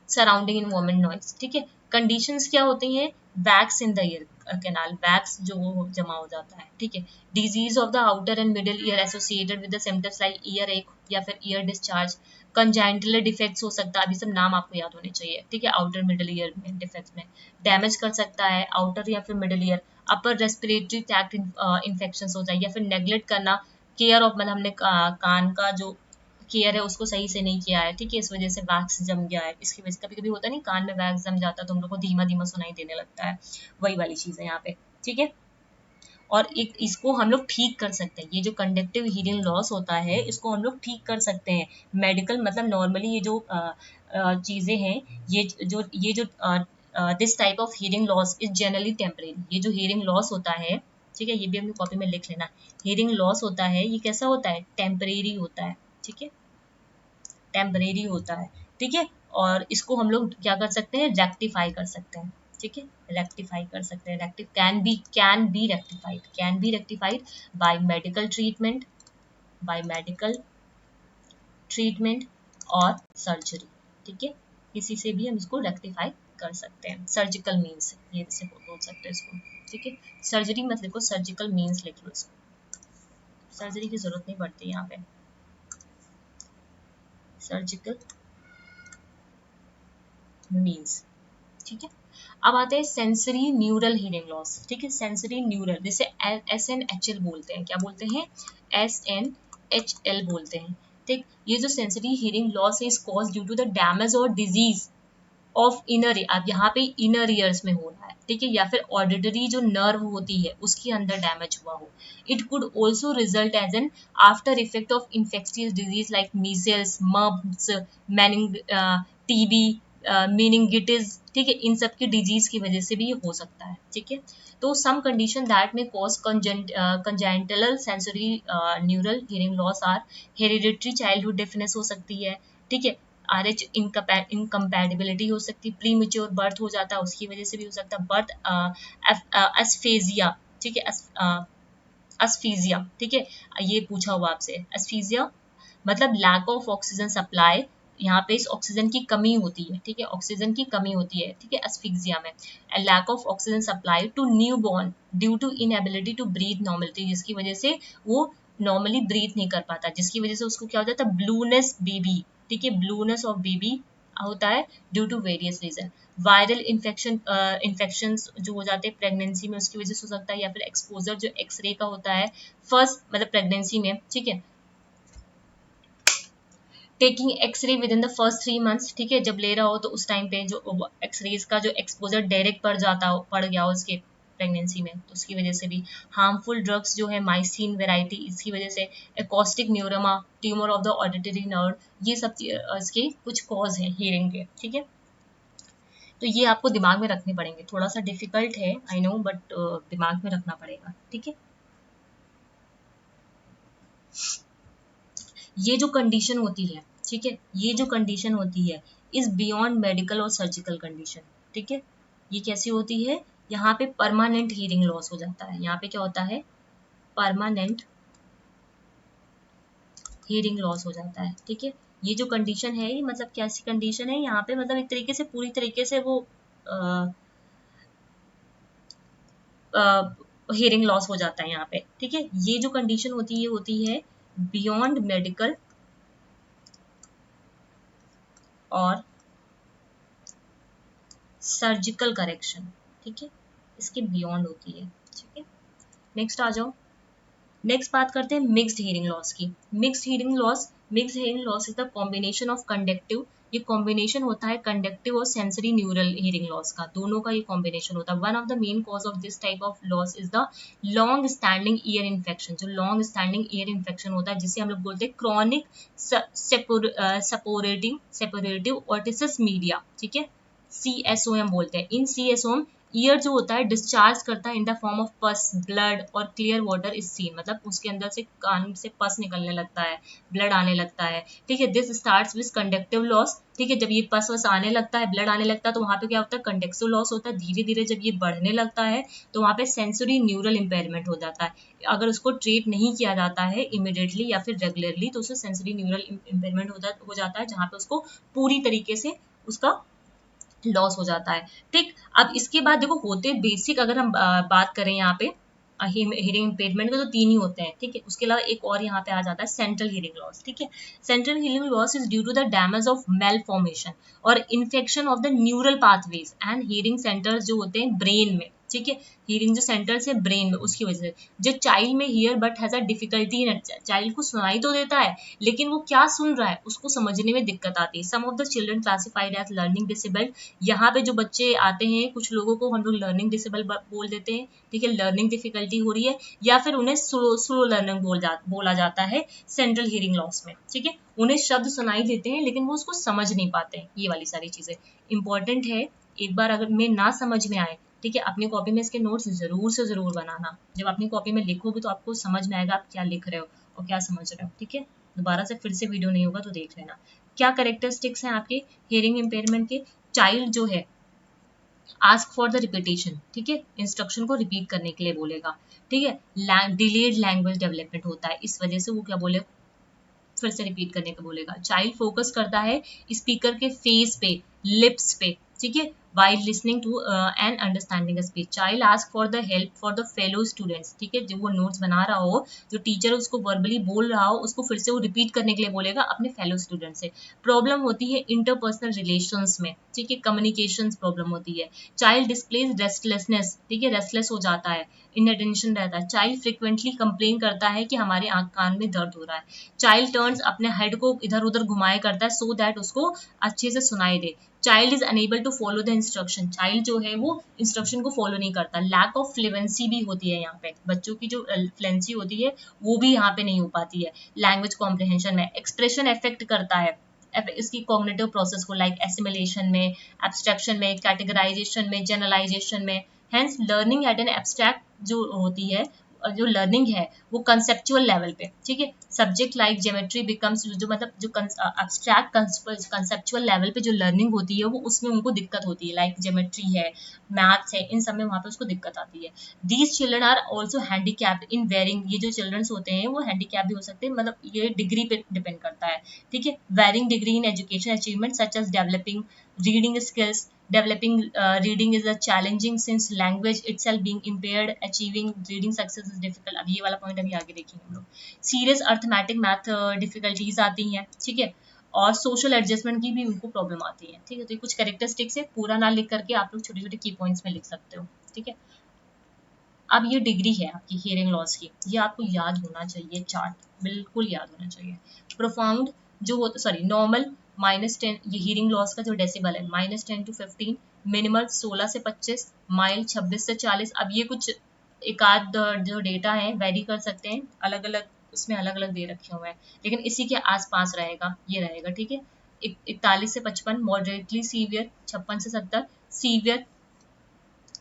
सराउंडिंग इन्वायरमेंट नॉइज, ठीक है। कंडीशंस क्या होती हैं, wax in the year, canal wax जो वो जमा हो जाता है, ठीक है। Disease of the outer and middle ear associated with the symptoms like year एक या फिर ईयर डिस्चार्ज, कंजाइंटल डिफेक्ट्स हो सकता है, अभी सब नाम आपको याद होने चाहिए, ठीक है। आउटर मिडिल ईयर में डिफेक्ट्स में डैमेज कर सकता है आउटर या फिर middle year, upper respiratory tract infection हो जाए, या फिर नेग्लेक्ट करना केयर ऑफ, मतलब हमने कान का जो केयर है उसको सही से नहीं किया है, ठीक है, इस वजह से वैक्स जम गया है, इसकी वजह से कभी कभी होता है नहीं कान में वैक्स जम जाता है तो हम लोग को धीमा धीमा सुनाई देने लगता है, वही वाली चीज़ है यहाँ पे, ठीक है। और एक इसको हम लोग ठीक कर सकते हैं, ये जो कंडक्टिव हीयरिंग लॉस होता है इसको हम लोग ठीक कर सकते हैं। मेडिकल मतलब नॉर्मली ये जो चीज़ें हैं, ये जो this type of hearing loss is generally temporary, ये जो हीयरिंग लॉस होता है, ठीक है, ये भी अपनी कॉपी में लिख लेना, हीयरिंग लॉस होता है ये कैसा होता है, टेम्परेरी होता है, ठीक है, टेम्परेरी होता है, ठीक है। और इसको हम लोग क्या कर सकते हैं, रेक्टिफाई कर सकते हैं, ठीक है, रेक्टिफाई कर सकते हैं, can be rectified by medical treatment, by medical treatment और सर्जरी, ठीक है, किसी से भी हम इसको रेक्टिफाई कर सकते हैं, सर्जिकल मीन्स ये से बोल सकते हैं इसको, ठीक है। सर्जरी मत लिखो, सर्जिकल मीन्स लिख लो इसको, सर्जरी की जरूरत नहीं पड़ती यहाँ पे, सर्जिकल मीन्स, ठीक है। अब आते हैं सेंसरी न्यूरल हीयरिंग लॉस, ठीक है, सेंसरी न्यूरल जिसे SNHL बोलते हैं, क्या बोलते हैं, SNHL बोलते हैं, ठीक। ये जो सेंसरी हीयरिंग लॉस है is cause due to the damage और डिजीज ऑफ इनर, अब यहाँ पे इनर ईयर्स में हो रहा है, ठीक है, या फिर ऑडिटरी जो नर्व होती है उसके अंदर डैमेज हुआ हो। It could also result as an after effect of infectious disease like measles, mumps, TB, meningitis, ठीक है, इन सब की डिजीज की वजह से भी ये हो सकता है, ठीक है। तो some condition that may cause congenital sensory neural hearing loss are hereditary childhood deafness हो सकती है, ठीक है, RH इनकम्पैटिबिलिटी हो सकती है, प्री मेच्योर बर्थ हो जाता है उसकी वजह से भी हो सकता है, बर्थ एस्फेजिया, ठीक है, एस्फीजिया, ठीक है, ये पूछा हुआ आपसे, एस्फीजिया मतलब लैक ऑफ ऑक्सीजन सप्लाई, यहाँ पे इस ऑक्सीजन की कमी होती है, ठीक है, ऑक्सीजन की कमी होती है, ठीक है, एस्फिक्सिया में lack of oxygen supply to new born due to inability to breathe normally, जिसकी वजह से वो नॉर्मली ब्रीथ नहीं कर पाता, जिसकी वजह से उसको क्या हो जाता है, ब्लूनेस बेबी, ठीक है, ब्लूनेस ऑफ बेबी होता है due to various reason, viral infections जो हो जाते हैं प्रेगनेंसी में उसकी वजह से हो सकता है, या फिर एक्सपोजर जो एक्सरे का होता है फर्स्ट मतलब प्रेगनेंसी में, ठीक है, taking x-ray with in the first 3 months, ठीक है, जब ले रहा हो तो उस टाइम पे जो एक्सरेज का जो एक्सपोजर डायरेक्ट पड़ गया हो उसके प्रेगनेंसी में, तो उसकी वजह से भी हार्मफुल ड्रग्स जो है माइसिन वेराइटी, इसकी वजह से acoustic neuroma, tumour of the auditory nerve, ये सब इसके कुछ कॉज हैं हियरिंग के, ठीक है। तो ये आपको दिमाग में रखने पड़ेंगे, थोड़ा सा डिफिकल्ट है आई नो, बट दिमाग में रखना पड़ेगा, ठीक है। ये जो कंडीशन होती है, ठीक है, ये जो कंडीशन होती है इज बियॉन्ड मेडिकल और सर्जिकल कंडीशन, ठीक है, ये कैसी होती है, यहाँ पे परमानेंट हीयरिंग लॉस हो जाता है, यहाँ पे क्या होता है, परमानेंट हीयरिंग लॉस हो जाता है, ठीक है। ये जो कंडीशन है ये मतलब कैसी कंडीशन है, यहाँ पे मतलब एक तरीके से पूरी तरीके से वो हीयरिंग लॉस हो जाता है यहाँ पे, ठीक है। ये जो कंडीशन होती है बियॉन्ड मेडिकल और सर्जिकल करेक्शन, ठीक है, इसके बियॉन्ड होती है, ठीक है। नेक्स्ट आ जाओ, नेक्स्ट बात करते हैं मिक्स्ड हीयरिंग लॉस की। Mixed hearing loss is the combination of conductive, ये कॉम्बिनेशन होता है कंडक्टिव और सेंसरी न्यूरल हीयरिंग लॉस का, दोनों का ये कॉम्बिनेशन होता है। One of the main cause of this type of loss is the long standing ear infection, जो लॉन्ग स्टैंडिंग ईयर इन्फेक्शन होता है जिसे हम लोग बोलते हैं क्रॉनिक सेपोरेटिव ओटिटिस मीडिया, ठीक है, CSOM बोलते हैं। इन CSOM ईयर जो होता है डिस्चार्ज करता है इन द फॉर्म ऑफ पस, ब्लड और क्लियर वाटर इज सीन, मतलब उसके अंदर से कान से पस निकलने लगता है, ब्लड आने लगता है, ठीक है। This starts with conductive loss, ठीक है, जब ये पस वस आने लगता है, ब्लड आने लगता है तो वहाँ पे क्या होता है, कंडक्टिव लॉस होता है। धीरे धीरे जब ये बढ़ने लगता है तो वहाँ पे सेंसरी न्यूरल इम्पेयरमेंट हो जाता है। अगर उसको ट्रीट नहीं किया जाता है इमिडिएटली या फिर रेगुलरली तो उससे सेंसरी न्यूरल इम्पेयरमेंट हो जाता है, जहाँ पे उसको पूरी तरीके से उसका लॉस हो जाता है, ठीक। अब इसके बाद देखो होते बेसिक, अगर हम बात करें यहाँ पे हियरिंग इम्पेयरमेंट के तो 3 ही होते हैं, ठीक है। उसके अलावा एक और यहाँ पे आ जाता है सेंट्रल हियरिंग लॉस, ठीक है। Central hearing loss is due to the damage of malformation or infection of the neural pathways and hearing centres जो होते हैं ब्रेन में, ठीक है। हियरिंग जो सेंटर्स है ब्रेन में, उसकी वजह से जो चाइल्ड में here but has a difficulty in, child को सुनाई तो देता है लेकिन वो क्या सुन रहा है उसको समझने में दिक्कत आती है। Some of the children classified as learning disabled, यहाँ पे जो बच्चे आते हैं कुछ लोगों को हम लोग लर्निंग डिसेबल बोल देते हैं, ठीक है। लर्निंग डिफिकल्टी हो रही है या फिर उन्हें स्लो लर्निंग बोला जाता है सेंट्रल हियरिंग लॉस में, ठीक है। उन्हें शब्द सुनाई देते हैं लेकिन वो उसको समझ नहीं पाते हैं। ये वाली सारी चीजें इंपॉर्टेंट है। एक बार अगर मैं ना समझ में आए, ठीक है, अपनी कॉपी में इसके नोट्स जरूर से जरूर बनाना। जब अपनी कॉपी में लिखोगे तो आपको समझ में आएगा आप क्या लिख रहे हो और क्या समझ रहे हो, ठीक है। दोबारा से फिर से वीडियो नहीं होगा तो देख लेना। क्या कैरेक्टरिस्टिक्स हैं आपके हियरिंग इम्पेयरमेंट के? चाइल्ड जो है आस्क फॉर द रिपीटेशन, ठीक है, इंस्ट्रक्शन को रिपीट करने के लिए बोलेगा, ठीक है। डिलेड लैंग्वेज डेवलपमेंट होता है, इस वजह से वो क्या बोले, फिर से रिपीट करने को बोलेगा। चाइल्ड फोकस करता है स्पीकर के फेस पे, लिप्स पे, ठीक है, while listening to and understanding a speech. Child ask for the help for the fellow students, ठीक है। जब वो नोट्स बना रहा हो, जो टीचर उसको वर्बली बोल रहा हो उसको फिर से वो रिपीट करने के लिए बोलेगा अपने फेलो स्टूडेंट से। प्रॉब्लम होती है इंटरपर्सनल रिलेशंस में, ठीक है, कम्युनिकेशन प्रॉब्लम होती है। चाइल्ड डिस्प्लेज रेस्टलेसनेस, ठीक है, रेस्टलेस हो जाता है, इनअटेंशन रहता है। चाइल्ड फ्रिक्वेंटली कंप्लेन करता है कि हमारे आंख कान में दर्द हो रहा है। चाइल्ड टर्न्स अपने हेड को इधर उधर घुमाया करता है सो दैट उसको अच्छे से सुनाई दे। Child is unable to follow the instruction, child जो है वो इंस्ट्रक्शन को फॉलो नहीं करता। लैक ऑफ फ्लुएंसी भी होती है यहाँ पे, बच्चों की जो फ्लुएंसी होती है वो भी यहाँ पे नहीं हो पाती है। लैंग्वेज कॉम्प्रिहेंशन में एक्सप्रेशन इफेक्ट करता है इसकी कॉग्निटिव प्रोसेस को, लाइक एसिमिलेशन में, एब्स्ट्रैक्शन में, कैटेगराइजेशन में, जनरलाइजेशन में। Hence learning at an abstract जो होती है, जो लर्निंग है वो कंसेप्चुअल लेवल पे, ठीक है। सब्जेक्ट लाइक ज्योमेट्री बिकम्स, जो मतलब जो एब्स्ट्रैक्ट कंसेप्चुअल लेवल पे जो लर्निंग होती है वो उसमें उनको दिक्कत होती है, लाइक ज्योमेट्री है, मैथ्स है, इन सब में वहाँ पे उसको दिक्कत आती है। These children are also handicapped in varying, ये जो चिल्ड्रंस होते हैं वो हैंडीकैप भी हो सकते हैं, मतलब ये डिग्री पे डिपेंड करता है, ठीक है। Varying degree in education achievement such as developing reading skills, developing reading is a challenging since language itself being impaired, achieving reading success is difficult। अब ये वाला पॉइंट अभी आगे देखेंगे हम लोग। सीरियस अर्थमेटिक मैथ डिफिकल्टीज आती हैं, ठीक है, और सोशल एडजस्टमेंट की भी उनको प्रॉब्लम आती है, ठीक है। तो ये कुछ कैरेक्टरिस्टिक्स है, पूरा ना लिख करके आप लोग छोटे छोटे की पॉइंट्स में लिख सकते हो, ठीक है। अब ये डिग्री है आपकी हियरिंग लॉस की, ये आपको याद होना चाहिए, चार्ट बिल्कुल याद होना चाहिए। प्रोफाउंड जो हो, सॉरी, नॉर्मल -10, ये हियरिंग लॉस का जो डेसिबल है -10 to 15, मिनिमल 16 से 25, माइल 26 से 40। अब ये कुछ एक आध जो डेटा है वेरी कर सकते हैं, अलग अलग उसमें अलग अलग दे रखे हुए हैं, लेकिन इसी के आसपास रहेगा, ये रहेगा, ठीक है। 41 से 55, मॉडरेटली सीवियर 56 से 70, सीवियर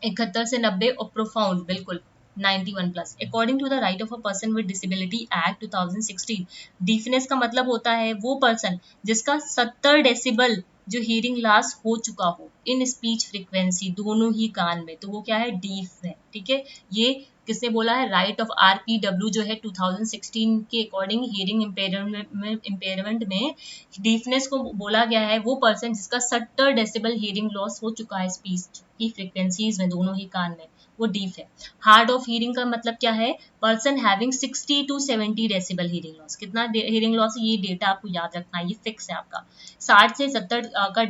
71 से 90 और प्रोफाउंड बिल्कुल 91 plus. According to the right of a person with disability act 2016, deafness का मतलब होता है वो पर्सन जिसका 70 डेसिबल जो हियरिंग लॉस हो चुका हो इन स्पीच फ्रीक्वेंसी, दोनों ही कान में, तो वो क्या है, डीफ है, ठीक है। ये किसने बोला है, राइट ऑफ RPW जो है 2016 के अकॉर्डिंग हियरिंग इम्पेयरमेंट में डीफनेस को बोला गया है वो पर्सन जिसका 70 डेसिबल हियरिंग लॉस हो चुका है स्पीच की फ्रीक्वेंसीज में, दोनों ही कान में, वो डीफ है। हार्ड ऑफ हियरिंग का मतलब क्या है, person having 60 to 70 decibel hearing loss. कितना हियरिंग लॉस, ये डेटा आपको याद रखना है, ये फिक्स है आपका। 60 से 70 का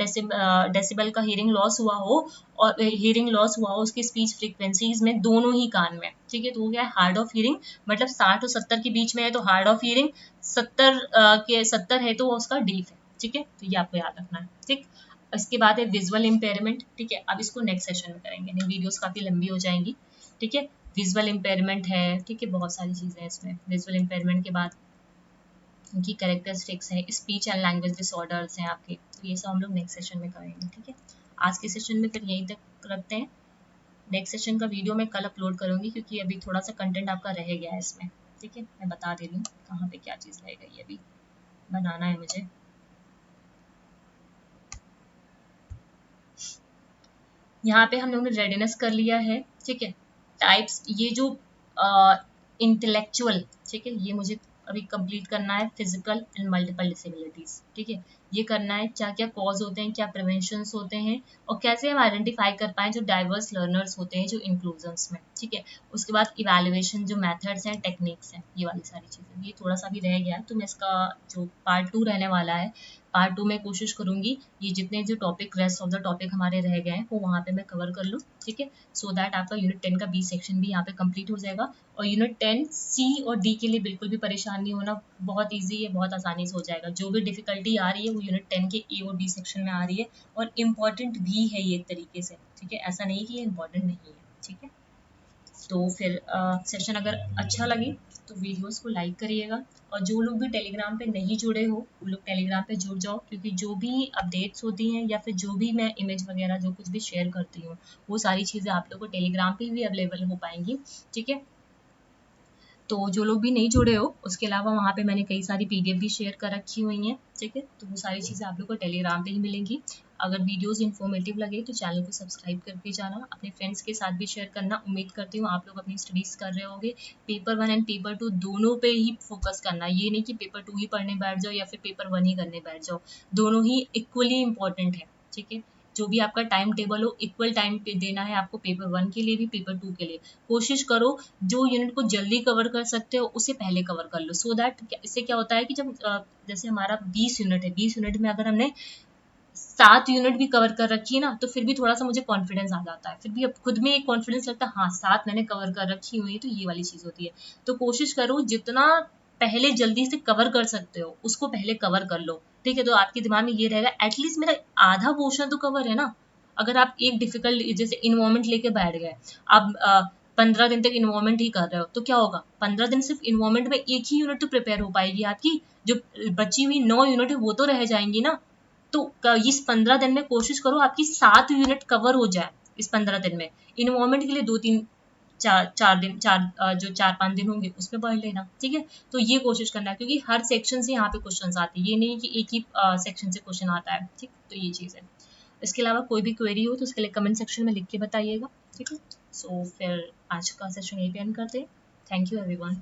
डेसिबल का हियरिंग लॉस हुआ हो और हियरिंग लॉस हुआ हो उसकी स्पीच फ्रीक्वेंसीज में दोनों ही कान में, ठीक है। तो वो क्या है, हार्ड ऑफ हियरिंग, मतलब 60 और 70 के बीच में है तो हार्ड ऑफ हियरिंग, 70 है तो वो उसका डीफ है, ठीक है। तो ये आपको याद रखना है, ठीक। इसके बाद है विजुअल इम्पेयरमेंट, ठीक है। अब इसको नेक्स्ट सेशन में करेंगे, नहीं वीडियोस काफी लंबी हो जाएंगी, ठीक है। विजुअल इम्पेयरमेंट है, ठीक है, बहुत सारी चीजें हैं इसमें। विजुअल इम्पेयरमेंट के बाद उनकी कैरेक्टरिस्टिक्स हैं, स्पीच एंड लैंग्वेज डिसऑर्डर्स हैं आपके, तो ये सब हम लोग नेक्स्ट सेशन में करेंगे, ठीक है। आज के सेशन में फिर यहीं तक रखते हैं। नेक्स्ट सेशन का वीडियो मैं कल अपलोड करूंगी क्योंकि अभी थोड़ा सा कंटेंट आपका रह गया है इसमें, ठीक है। मैं बता दे रही हूँ कहाँ पे क्या चीज़ रह गई है, अभी बनाना है मुझे। यहाँ पे हम लोगों ने रेडीनेस कर लिया है, ठीक है। टाइप्स, ये जो इंटेलेक्चुअल, ठीक है, ये मुझे अभी कंप्लीट करना है फिजिकल एंड मल्टीपल डिसेबिलिटीज, ठीक है। ये करना है क्या क्या कॉज होते हैं, क्या प्रिवेंशंस होते हैं, और कैसे हम आइडेंटिफाई कर पाएं जो डाइवर्स लर्नर्स होते हैं जो इंक्लूजन्स में, ठीक है। उसके बाद इवैल्यूएशन जो मेथड्स हैं, टेक्निक्स हैं, ये वाली सारी चीज़ें। ये थोड़ा सा भी रह गया है तो मैं इसका जो पार्ट 2 रहने वाला है, पार्ट 2 में कोशिश करूंगी ये जितने जो topic rest of the topic हमारे रह गए हैं वो वहाँ पे मैं कवर कर लूँ, ठीक है। सो दैट आपका यूनिट 10 का बी सेक्शन भी यहाँ पे कंप्लीट हो जाएगा। और यूनिट 10 सी और डी के लिए बिल्कुल भी परेशान नहीं होना, बहुत ईजी है, बहुत आसानी से हो जाएगा। जो भी डिफिकल्टी आ रही है वो यूनिट 10 के ए और बी सेक्शन में आ रही है, और इम्पॉर्टेंट भी है ये एक तरीके से, ठीक है। ऐसा नहीं कि ये इम्पॉर्टेंट नहीं है, ठीक है। तो फिर सेशन अगर अच्छा लगे तो वीडियोस को लाइक करिएगा, और जो लोग भी टेलीग्राम पे नहीं जुड़े हो वो लोग टेलीग्राम पे जुड़ जाओ, क्योंकि जो भी अपडेट्स होती हैं या फिर जो भी मैं इमेज वगैरह जो कुछ भी शेयर करती हूँ वो सारी चीज़ें आप लोग को टेलीग्राम पे भी अवेलेबल हो पाएंगी, ठीक है। तो जो लोग भी नहीं जुड़े हो उसके अलावा वहाँ पे मैंने कई सारी पीडीएफ भी शेयर कर रखी हुई हैं, ठीक है। तो वो सारी चीज़ें आप लोग को टेलीग्राम पे ही मिलेंगी। अगर वीडियोस इन्फॉर्मेटिव लगे तो चैनल को सब्सक्राइब करके जाना, अपने फ्रेंड्स के साथ भी शेयर करना। उम्मीद करती हूँ आप लोग अपनी स्टडीज़ कर रहे होंगे। पेपर 1 एंड पेपर 2 दोनों पे ही फोकस करना, ये नहीं कि पेपर 2 ही पढ़ने बैठ जाओ या फिर पेपर 1 ही करने बैठ जाओ, दोनों ही इक्वली इम्पॉर्टेंट है, ठीक है। जो भी आपका टाइम टेबल हो इक्वल टाइम पे देना है आपको, पेपर 1 के लिए भी पेपर 2 के लिए। कोशिश करो जो यूनिट को जल्दी कवर कर सकते हो उसे पहले कवर कर लो, सो दैट इससे क्या होता है कि जब जैसे हमारा 20 यूनिट है, 20 यूनिट में अगर हमने 7 यूनिट भी कवर कर रखी है ना तो फिर भी थोड़ा सा मुझे कॉन्फिडेंस आ जाता है, फिर भी अब खुद में एक कॉन्फिडेंस लगता है, हाँ 7 मैंने कवर कर रखी हुई है, तो ये वाली चीज होती है। तो कोशिश करो जितना पहले जल्दी से कवर कर सकते हो उसको पहले कवर कर लो, ठीक है। तो आपके दिमाग में ये रहेगा एटलीस्ट मेरा आधा पोर्शन तो कवर है ना। अगर आप एक डिफिकल्ट जैसे इन्वॉल्वमेंट लेके बैठ गए, आप 15 दिन तक इन्वॉल्वमेंट ही कर रहे हो, तो क्या होगा, 15 दिन सिर्फ इन्वॉल्वमेंट में एक ही यूनिट तो प्रिपेयर हो पाएगी आपकी, जो बची हुई 9 यूनिट है वो तो रह जाएंगी ना। तो इस 15 दिन में कोशिश करो आपकी 7 यूनिट कवर हो जाए इस 15 दिन में। इन्वॉल्वमेंट के लिए 2-3 चार दिन, जो 4-5 दिन होंगे उसमें पढ़ लेना, ठीक है। तो ये कोशिश करना है, क्योंकि हर सेक्शन से यहाँ पे क्वेश्चन आते हैं, ये नहीं कि एक ही सेक्शन से क्वेश्चन आता है, ठीक। तो ये चीज़ है। इसके अलावा कोई भी क्वेरी हो तो उसके लिए कमेंट सेक्शन में लिख के बताइएगा, ठीक है। सो फिर आज का सेशन यहीं पे एंड करते हैं। Thank you everyone.